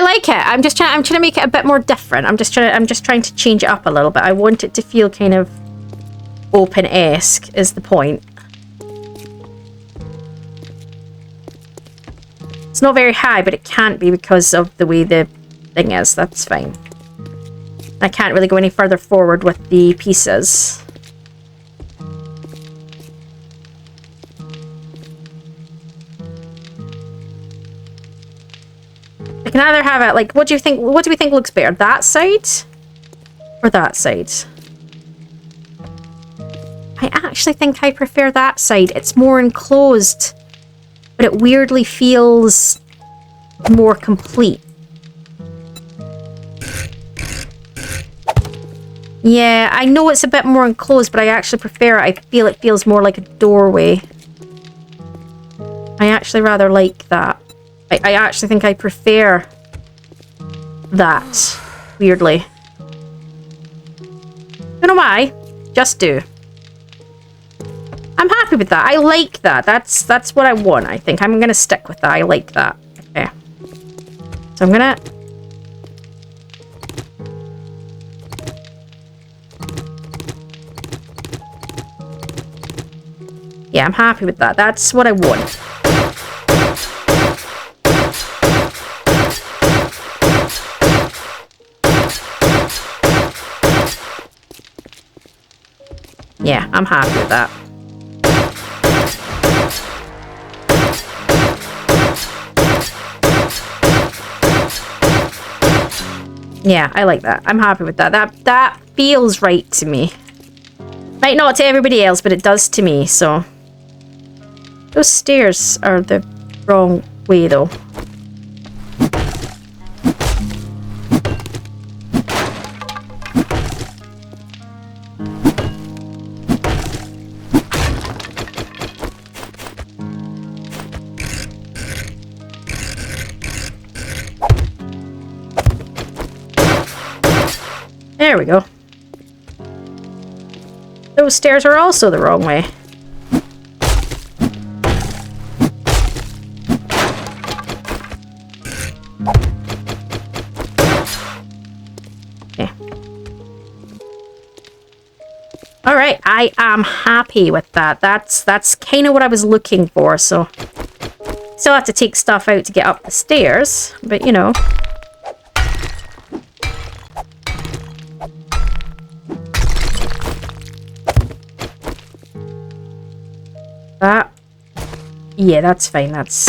like it. I'm trying to make it a bit more different. I'm just trying to change it up a little bit. I want it to feel kind of open-esque is the point. It's not very high, but it can't be because of the way the thing is. That's fine. I can't really go any further forward with the pieces. I can either have it like, what do you think? What do we think looks better? That side or that side? I actually think I prefer that side. It's more enclosed, but it weirdly feels more complete. Yeah, I know it's a bit more enclosed, but I actually prefer it. I feel it feels more like a doorway. I actually rather like that. I actually think I prefer that, weirdly. Don't know why, just do. I'm happy with that. I like that. That's what I want, I think. I'm gonna stick with that. I like that. Okay. So I'm gonna... Yeah, I'm happy with that. That's what I want. Yeah, I'm happy with that. Yeah, I like that. I'm happy with that. That feels right to me. Might not to everybody else, but it does to me, so... Those stairs are the wrong way, though. There we go. Those stairs are also the wrong way. Okay. Alright, I am happy with that. That's kind of what I was looking for, so... Still have to take stuff out to get up the stairs, but you know... That... Yeah, that's fine, that's...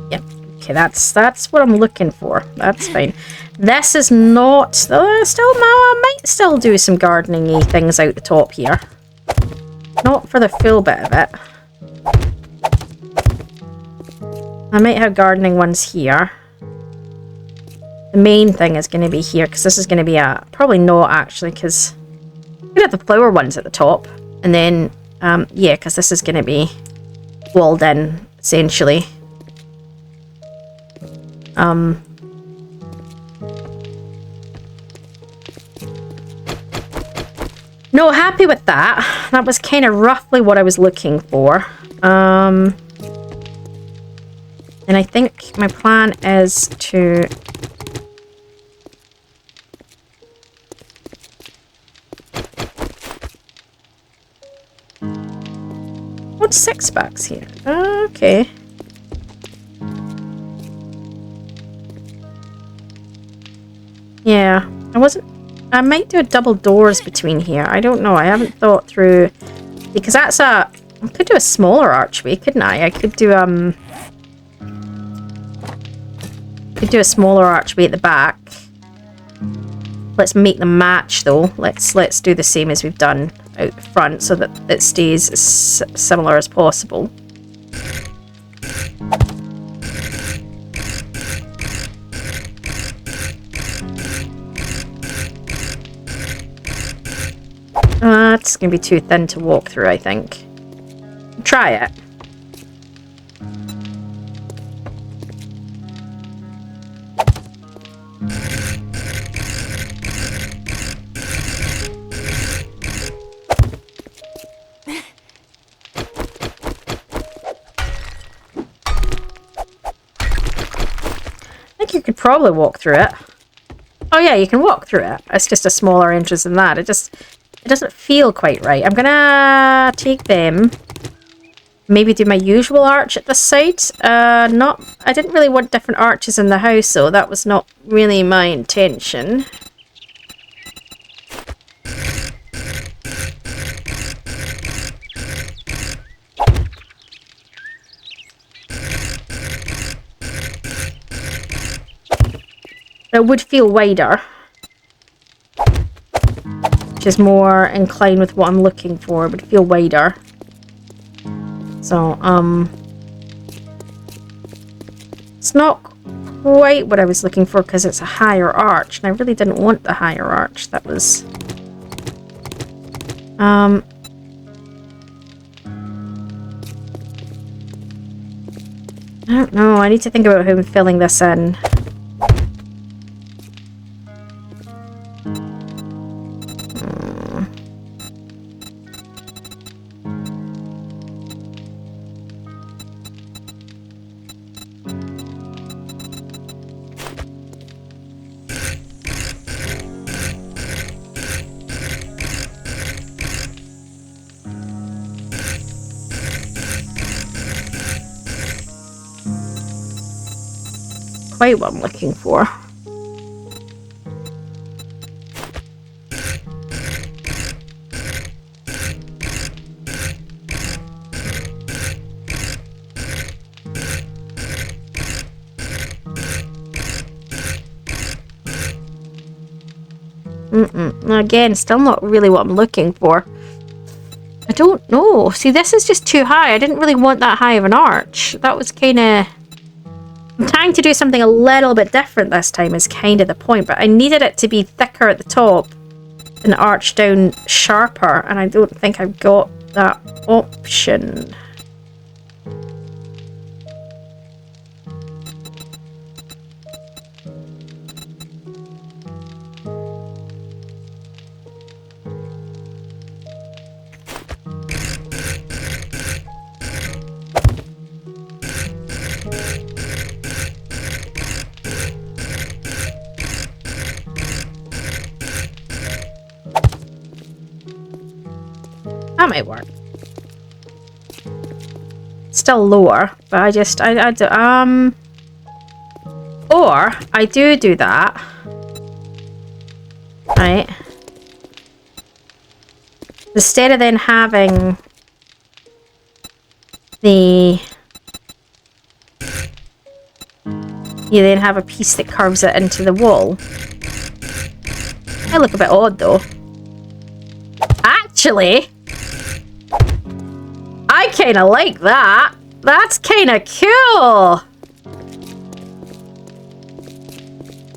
Yeah, okay, that's what I'm looking for. That's fine. This is not... still, I might still do some gardening-y things out the top here. Not for the full bit of it. I might have gardening ones here. The main thing is going to be here, because this is going to be a... Probably not, actually, because... I'm going to have the flower ones at the top. And then, yeah, because this is going to be walled in, essentially. No, happy with that. That was kind of roughly what I was looking for. And I think my plan is to... What's 6 bucks here? Okay. Yeah, I wasn't I might do a double doors between here. I don't know. I haven't thought through, because that's a. I could do a smaller archway, couldn't I? I could do a smaller archway at the back. Let's make them match though. Let's do the same as we've done out front so that it stays as similar as possible. It's going to be too thin to walk through, I think. Try it. I think you could probably walk through it. Oh yeah, you can walk through it. It's just a smaller entrance than that. It doesn't feel quite right. I'm gonna take them. Maybe do my usual arch at this side. I didn't really want different arches in the house, so that was not really my intention. It would feel wider, which is more inclined with what I'm looking for. It would feel wider. So, it's not quite what I was looking for because it's a higher arch, and I really didn't want the higher arch. That was, I don't know. I need to think about how I'm filling this in. Quite what I'm looking for. Again, still not really what I'm looking for. I don't know. See, this is just too high. I didn't really want that high of an arch. That was kind of... I'm trying to do something a little bit different this time is kind of the point, but I needed it to be thicker at the top and arch down sharper, and I don't think I've got that option. That might work. Still lower, but I or I do that, right? Instead of then having the, you then have a piece that curves it into the wall. Might look a bit odd though. Actually, I kind of like that. That's kind of cool. I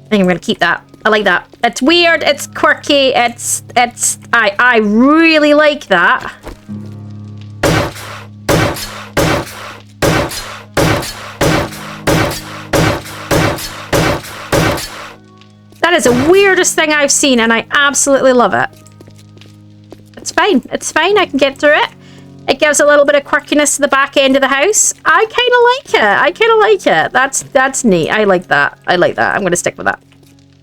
think I'm going to keep that. I like that. It's weird. It's quirky. I really like that. That is the weirdest thing I've seen, and I absolutely love it. It's fine. It's fine. I can get through it. It gives a little bit of quirkiness to the back end of the house. I kind of like it. I kind of like it. That's neat. I like that. I like that. I'm going to stick with that.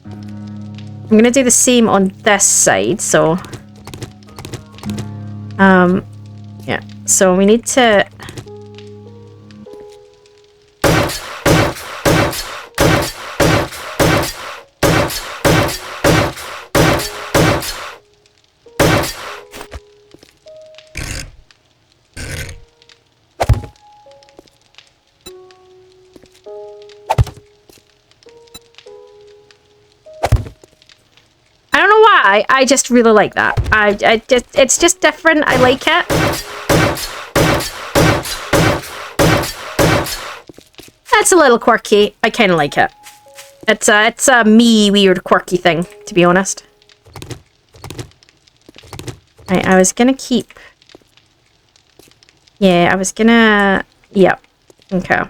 I'm going to do the same on this side. So, yeah. So we need to... why. I just really like that. It's just different. I like it. That's a little quirky. I kind of like it. It's a me weird quirky thing, to be honest. Right, I was gonna keep... Yeah, I was gonna... Yep. Okay.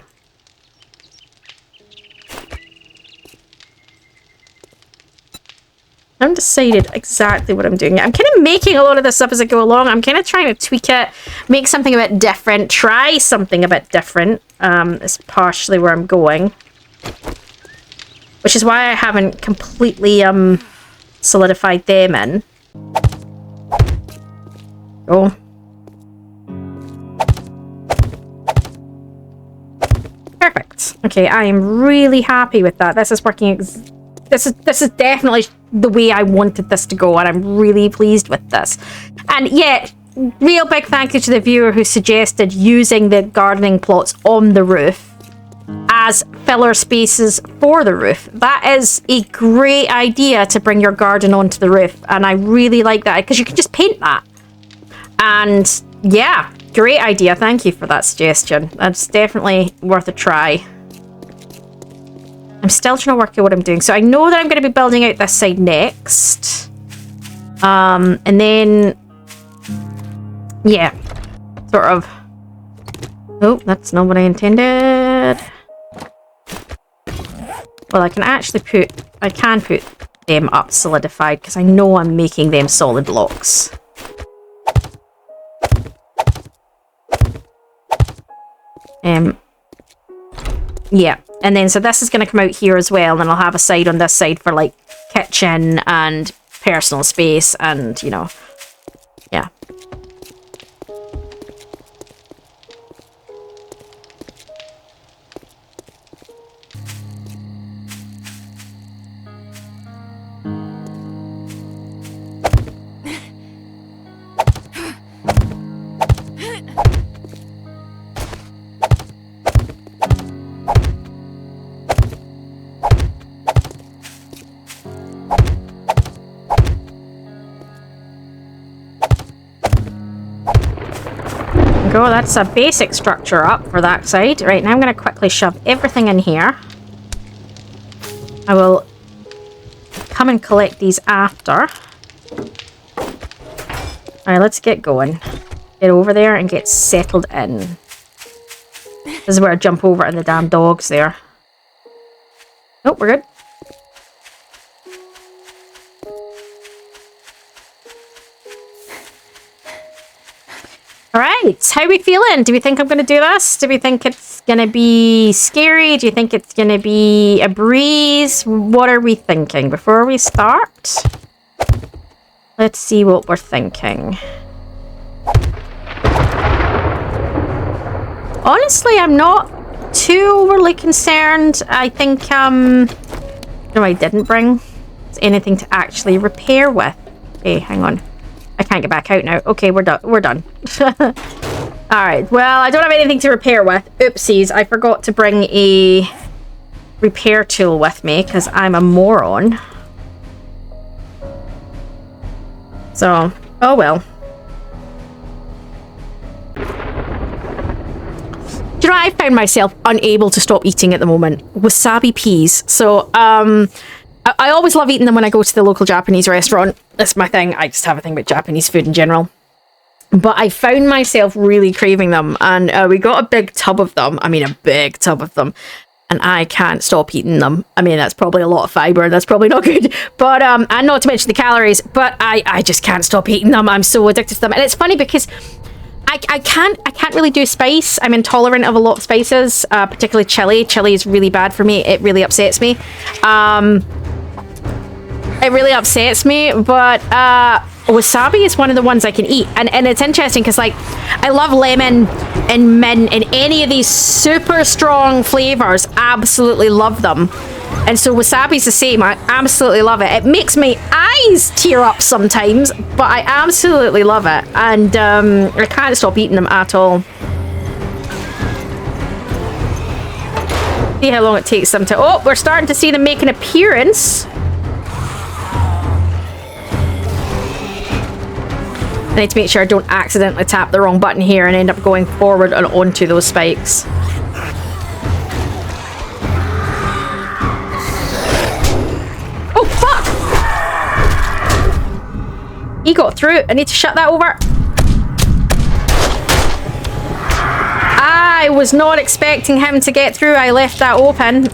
I haven't decided exactly what I'm doing. I'm kind of making a lot of this up as I go along. I'm kind of trying to tweak it, make something a bit different, try something a bit different. Is partially where I'm going. Which is why I haven't completely solidified them in. Oh. Perfect. Okay, I am really happy with that. This is working. This is definitely the way I wanted this to go, and I'm really pleased with this. And yeah, real big thank you to the viewer who suggested using the gardening plots on the roof as filler spaces for the roof. That is a great idea, to bring your garden onto the roof, and I really like that because you can just paint that. And yeah, great idea. Thank you for that suggestion. That's definitely worth a try. I'm still trying to work out what I'm doing. So I know that I'm going to be building out this side next. And then... Yeah. Sort of... Oh, that's not what I intended. Well, I can actually put... I can put them up solidified, because I know I'm making them solid blocks. Yeah. And then, so this is going to come out here as well, and then I'll have a side on this side for, like, kitchen and personal space and, you know, yeah. Go, that's a basic structure up for that side. Right, now I'm going to quickly shove everything in here. I will come and collect these after. Alright, let's get going. Get over there and get settled in. This is where I jump over and the damn dog's there. Nope, we're good. Alright, how are we feeling? Do we think I'm going to do this? Do we think it's going to be scary? Do you think it's going to be a breeze? What are we thinking before we start? Let's see what we're thinking. Honestly, I'm not too overly concerned. I think, no, I didn't bring anything to actually repair with. Okay, hang on. I can't get back out now. Okay, we're done. We're done. Alright, well, I don't have anything to repair with. Oopsies, I forgot to bring a repair tool with me because I'm a moron. So, oh well. Do you know, I found myself unable to stop eating at the moment. Wasabi peas. So, I always love eating them when I go to the local Japanese restaurant. That's my thing. I just have a thing about Japanese food in general. But I found myself really craving them. And we got a big tub of them. I mean, a big tub of them. And I can't stop eating them. I mean, that's probably a lot of fiber. That's probably not good. But, and not to mention the calories. But I just can't stop eating them. I'm so addicted to them. And it's funny because I can't really do spice. I'm intolerant of a lot of spices. Particularly chili. Chili is really bad for me. It really upsets me. It really upsets me, but wasabi is one of the ones I can eat. And it's interesting because, like, I love lemon and mint and any of these super strong flavors. Absolutely love them. And so wasabi's the same. I absolutely love it. It makes my eyes tear up sometimes, but I absolutely love it. And I can't stop eating them at all. See how long it takes them to... Oh, we're starting to see them make an appearance. I need to make sure I don't accidentally tap the wrong button here and end up going forward and onto those spikes. Oh, fuck! He got through. I need to shut that over. I was not expecting him to get through. I left that open.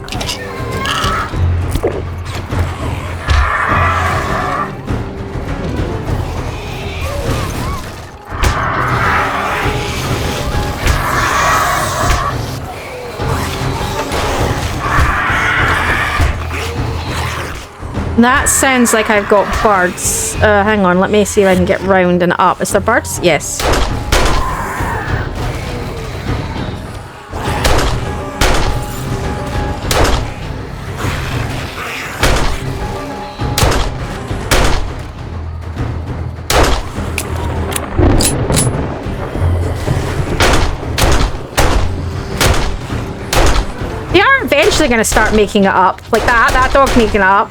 That sounds like I've got birds. Hang on, let me see if I can get round and up. Is there birds? Yes. They are eventually going to start making it up. Like that dog's making it up.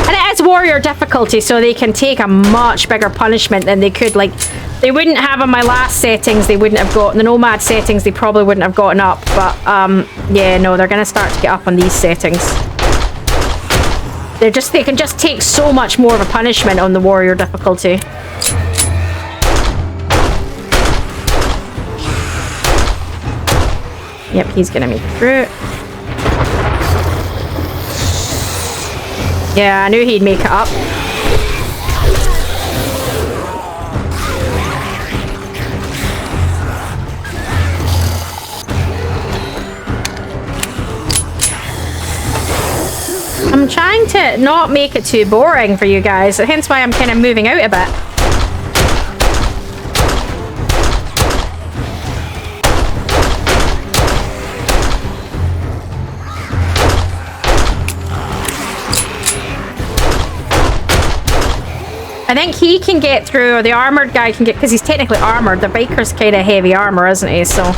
And it is warrior difficulty, so they can take a much bigger punishment than they could. Like, they wouldn't have on my last settings, they wouldn't have gotten the nomad settings, they probably wouldn't have gotten up. But, yeah, no, they're going to start to get up on these settings. They can just take so much more of a punishment on the warrior difficulty. Yep, he's going to make it through. Yeah, I knew he'd make it up. I'm trying to not make it too boring for you guys, hence why I'm kind of moving out a bit. I think he can get through, or the armored guy can get, because he's technically armored. The biker's kind of heavy armor, isn't he? So.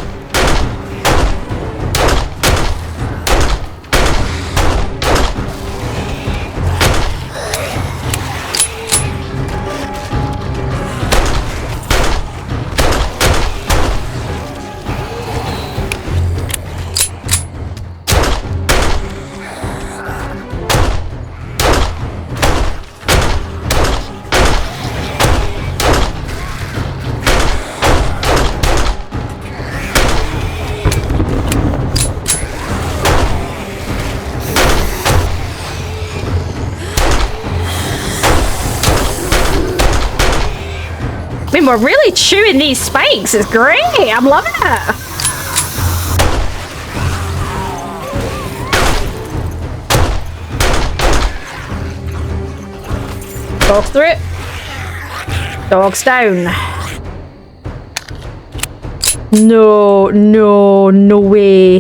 I mean, we're really chewing these spikes. It's great. I'm loving it. Dogs through it. Dogs down. No, no, no way.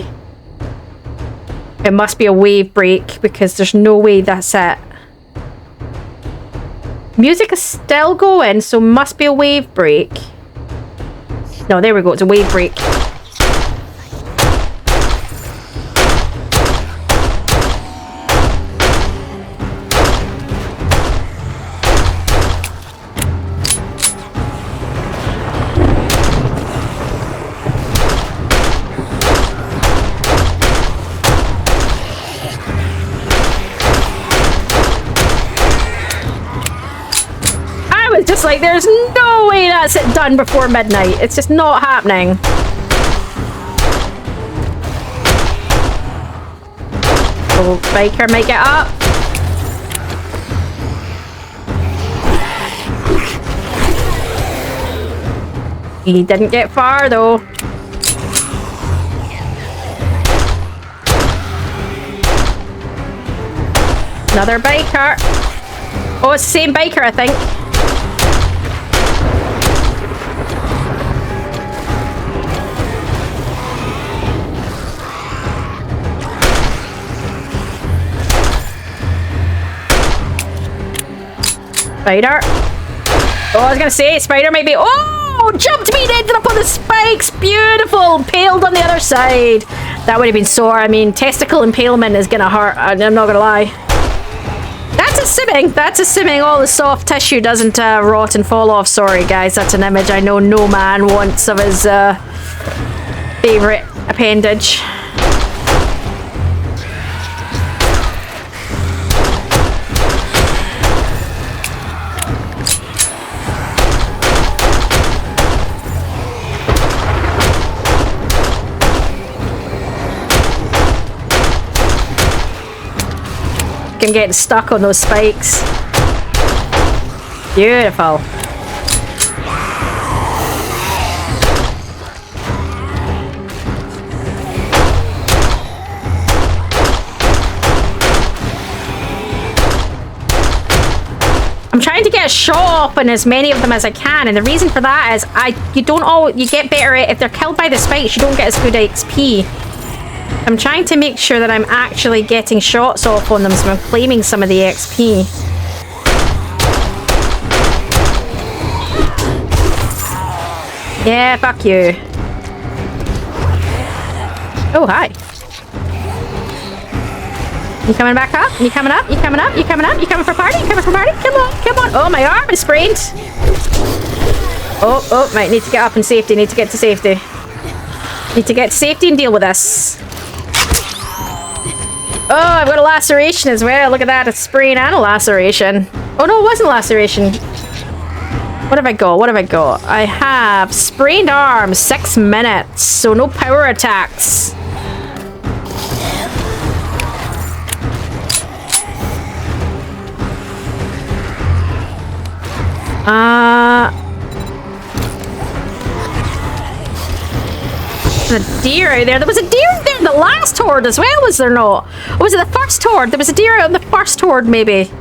It must be a wave break because there's no way that's it. Music is still going, so must be a wave break. No, there we go. It's a wave break. Just like, there's no way that's it done before midnight. It's just not happening. Oh, biker might get up. He didn't get far though. Another biker. Oh, it's the same biker, I think. Spider. Oh, I was gonna say, spider might be. Oh, jumped me and ended up on the spikes. Beautiful. Impaled on the other side. That would have been sore. I mean, testicle impalement is gonna hurt. I'm not gonna lie. That's a assuming. That's assuming all the soft tissue doesn't rot and fall off. Sorry, guys. That's an image I know no man wants of his favorite appendage. I'm getting stuck on those spikes. Beautiful. I'm trying to get a shot off on as many of them as I can, and the reason for that is you get better at, if they're killed by the spikes, you don't get as good XP. I'm trying to make sure that I'm actually getting shots off on them, so I'm claiming some of the XP. Yeah, fuck you. Oh, hi. You coming back up? You coming up? You coming up? You coming up? You coming for a party? You coming for a party? Come on, come on. Oh, my arm is sprained. Oh, right, need to get up in safety. Need to get to safety. Need to get to safety and deal with this. Oh, I've got a laceration as well. Look at that. A sprain and a laceration. Oh, no, it wasn't laceration. What have I got? What have I got? I have sprained arm, 6 minutes. So no power attacks. There's a deer out there. There was a deer out there in the last horde as well, was there not? Or was it the first horde? There was a deer out in the first horde, maybe.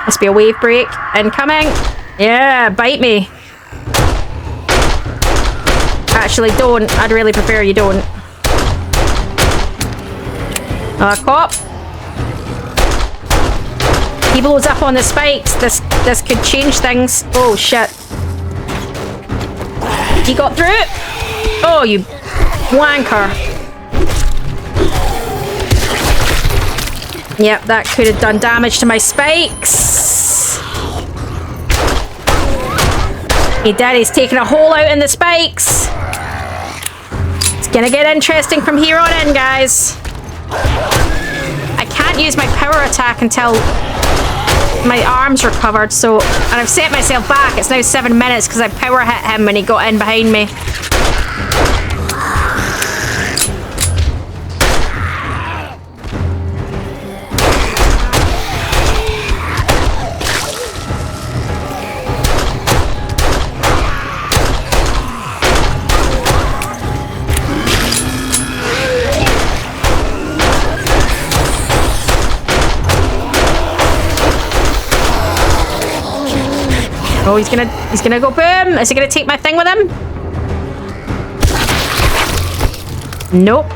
Must be a wave break. Incoming. Yeah, bite me. Actually, don't. I'd really prefer you don't. Cop. He blows up on the spikes. This could change things. Oh shit. He got through it. Oh, you wanker. Yep, that could have done damage to my spikes. He did. He's taking a hole out in the spikes. It's gonna get interesting from here on in, guys. I can't use my power attack until my arm's recovered, so, and I've set myself back. It's now 7 minutes because I power hit him when he got in behind me. Oh, he's gonna go boom. Is he gonna take my thing with him? Nope.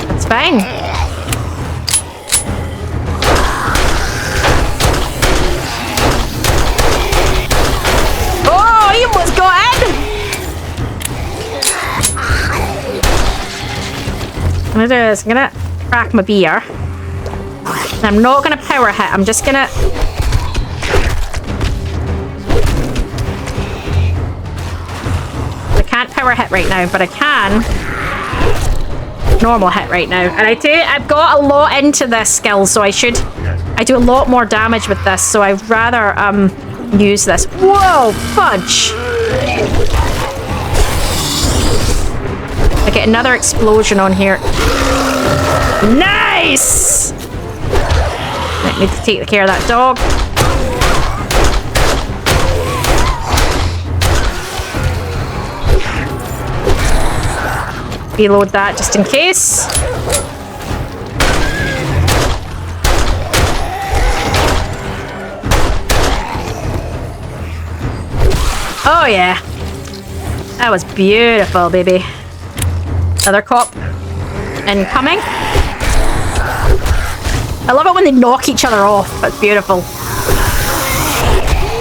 That's fine. Oh, he almost got in. I'm gonna do this. I'm gonna crack my beer. I'm not gonna power hit. I'm just gonna. Can't power hit right now, but I can normal hit right now. And I've got a lot into this skill, so I do a lot more damage with this, so I'd rather use this. Whoa, fudge! I get another explosion on here. Nice! I need to take care of that dog. Reload that just in case. Oh yeah. That was beautiful, baby. Another cop incoming. I love it when they knock each other off. That's beautiful.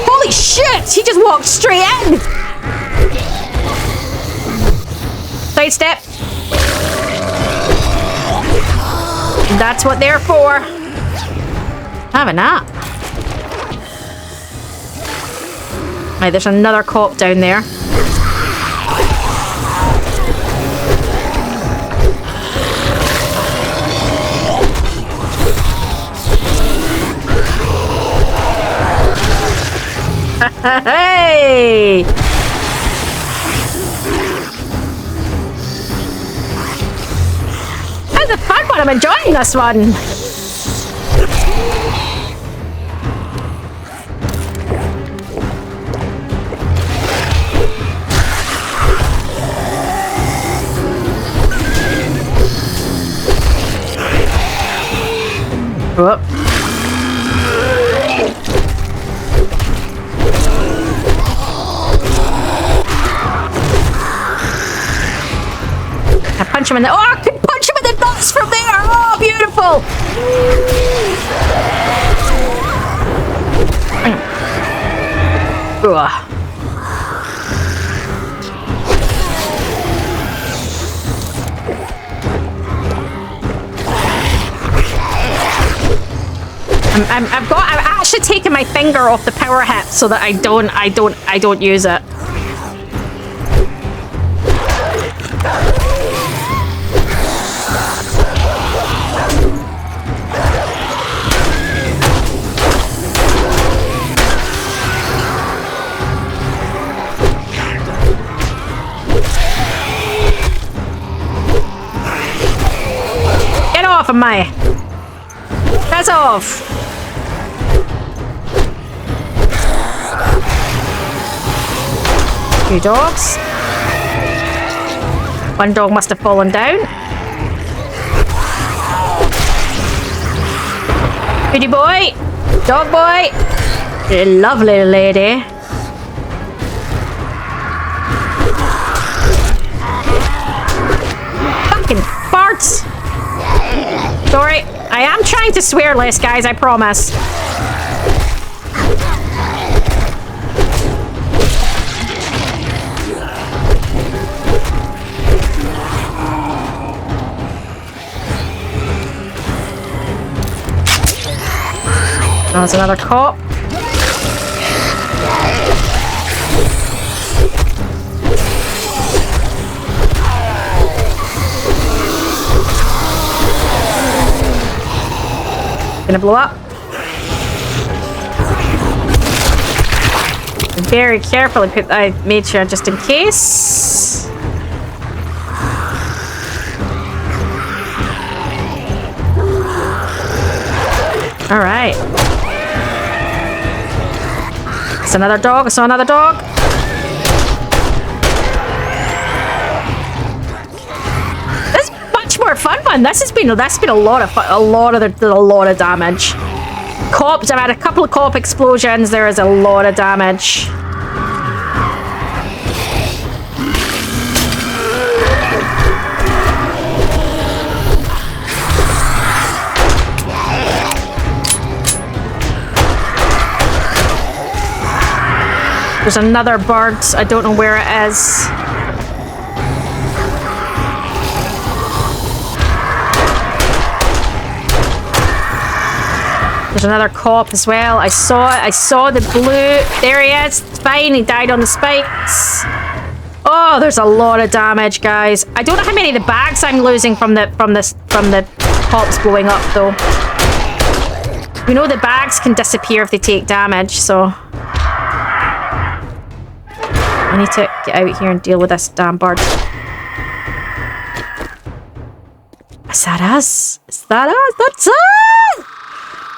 Holy shit! He just walked straight in! Sidestep. That's what they're for. Have a nap. Right, there's another cop down there. Hey! That's a fun one. I'm enjoying this one. Whoop. I punch him in the... Oh, I can punch him in the nuts from there! Oh, beautiful! Ugh. I've actually taken my finger off the power hit so that I don't use it. Get off of me! That's off! Two dogs. One dog must have fallen down. Pretty boy. Dog boy. Lovely lady. Fucking farts. Sorry. I am trying to swear less, guys, I promise. There's another cop. Gonna blow up. Very carefully put. I made sure just in case. All right. It's another dog. I saw another dog. This is much more fun one. That's been a lot of fun, a lot of damage. Cops. I've had a couple of cop explosions. There is a lot of damage. There's another bird. I don't know where it is. There's another cop as well. I saw it. I saw the blue. There he is. It's fine. He died on the spikes. Oh, there's a lot of damage, guys. I don't know how many of the bags I'm losing from the cops blowing up, though. We know the bags can disappear if they take damage, so. I need to get out here and deal with this damn bird. Is that us? Is that us? That's us!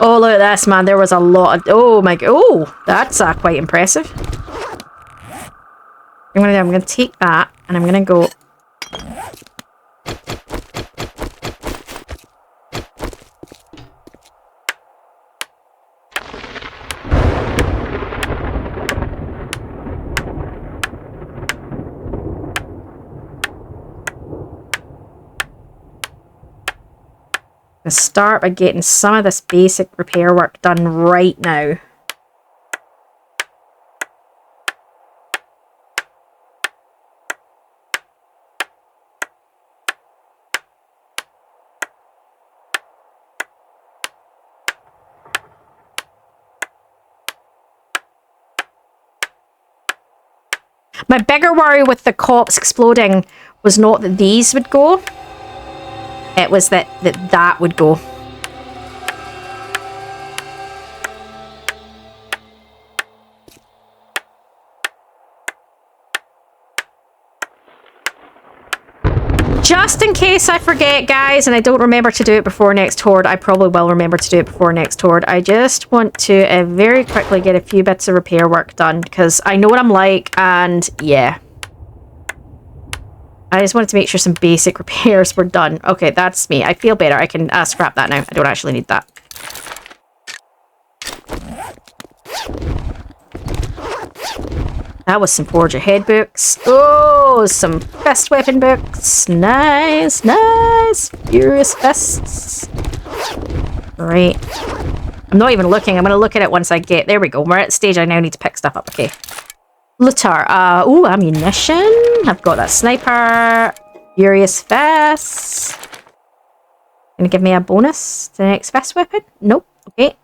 Oh, look at this, man. There was a lot of... Oh, my... Oh, that's quite impressive. I'm gonna take that, and I'm gonna go... Start by getting some of this basic repair work done right now. My bigger worry with the cops exploding was not that these would go. It was that that would go. Just in case I forget, guys, and I don't remember to do it before next Horde, I probably will remember to do it before next Horde. I just want to very quickly get a few bits of repair work done, because I know what I'm like, and yeah. I just wanted to make sure some basic repairs were done. Okay, that's me. I feel better. I can scrap that now. I don't actually need that. That was some Forge Ahead books. Oh, some Fist Weapon books. Nice, nice. Furious Fists. Right. I'm not even looking. I'm going to look at it once I get... There we go. We're at the stage I now need to pick stuff up. Okay. Lutar. Ooh, ammunition. I've got that sniper. Furious Fists. Gonna give me a bonus to the next Fist Weapon? Nope. Okay.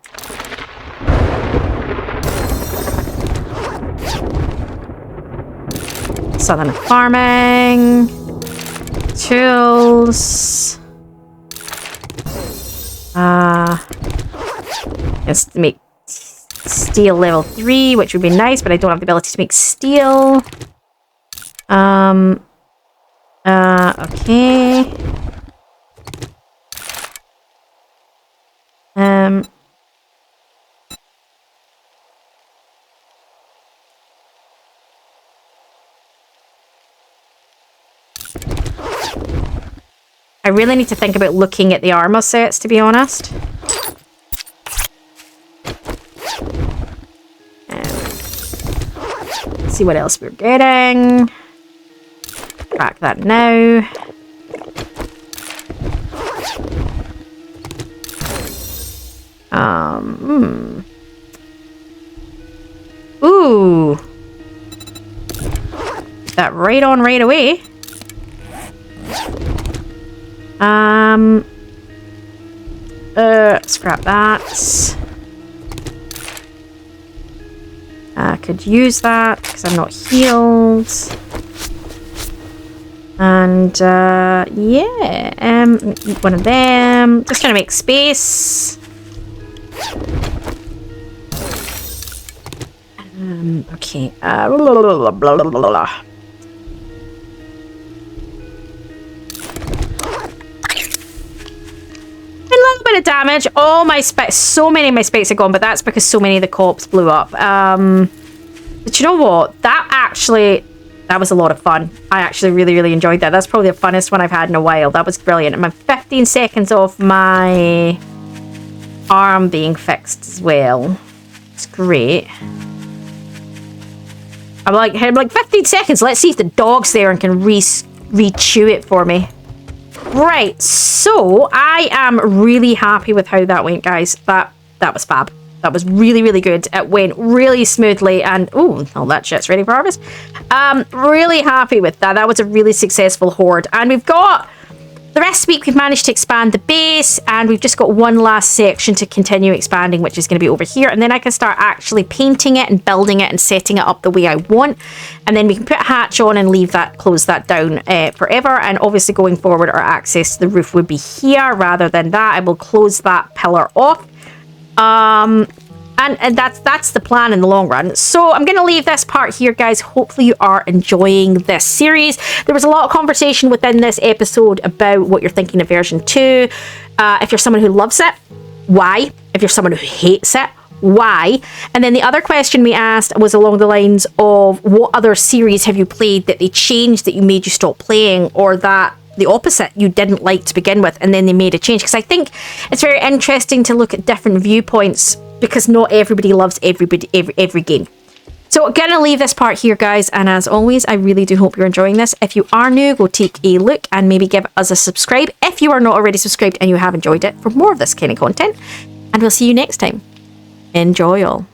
Southern Farming. Tools. Let's make steel level 3, which would be nice, but I don't have the ability to make steel. Okay. I really need to think about looking at the armor sets, to be honest. See what else we're getting. Crack that now. Ooh. That right on right away. Scrap that. I could use that because I'm not healed. And, yeah. Eat one of them. Just trying to make space. Okay. Blah, blah, blah, blah, blah. Bit of damage. All my specs, so many of my specs are gone, but that's because so many of the cops blew up. But you know what? That was a lot of fun. I actually really enjoyed that. That's probably the funnest one I've had in a while. That was brilliant. And I'm 15 seconds off my arm being fixed as well. It's great. I'm like 15 seconds. Let's see if the dog's there and can re-chew it for me. Right, so I am really happy with how that went, guys. That was fab. That was really good. It went really smoothly, and ooh, all that shit's ready for harvest. Really happy with that. That was a really successful horde, and we've got the rest of the week. We've managed to expand the base, and we've just got one last section to continue expanding, which is going to be over here, and then I can start actually painting it and building it and setting it up the way I want, and then we can put a hatch on and leave that, close that down forever. And obviously going forward, our access to the roof would be here rather than that. I will close that pillar off. And that's the plan in the long run. So I'm going to leave this part here, guys. Hopefully you are enjoying this series. There was a lot of conversation within this episode about what you're thinking of version 2. If you're someone who loves it, why? If you're someone who hates it, why? And then the other question we asked was along the lines of what other series have you played that they changed that you made you stop playing, or that the opposite, you didn't like to begin with and then they made a change? Because I think it's very interesting to look at different viewpoints, because not everybody loves every game. So I'm gonna leave this part here, guys, and as always, I really do hope you're enjoying this. If you are new, go take a look and maybe give us a subscribe if you are not already subscribed and you have enjoyed it, for more of this kind of content. And we'll see you next time. Enjoy all.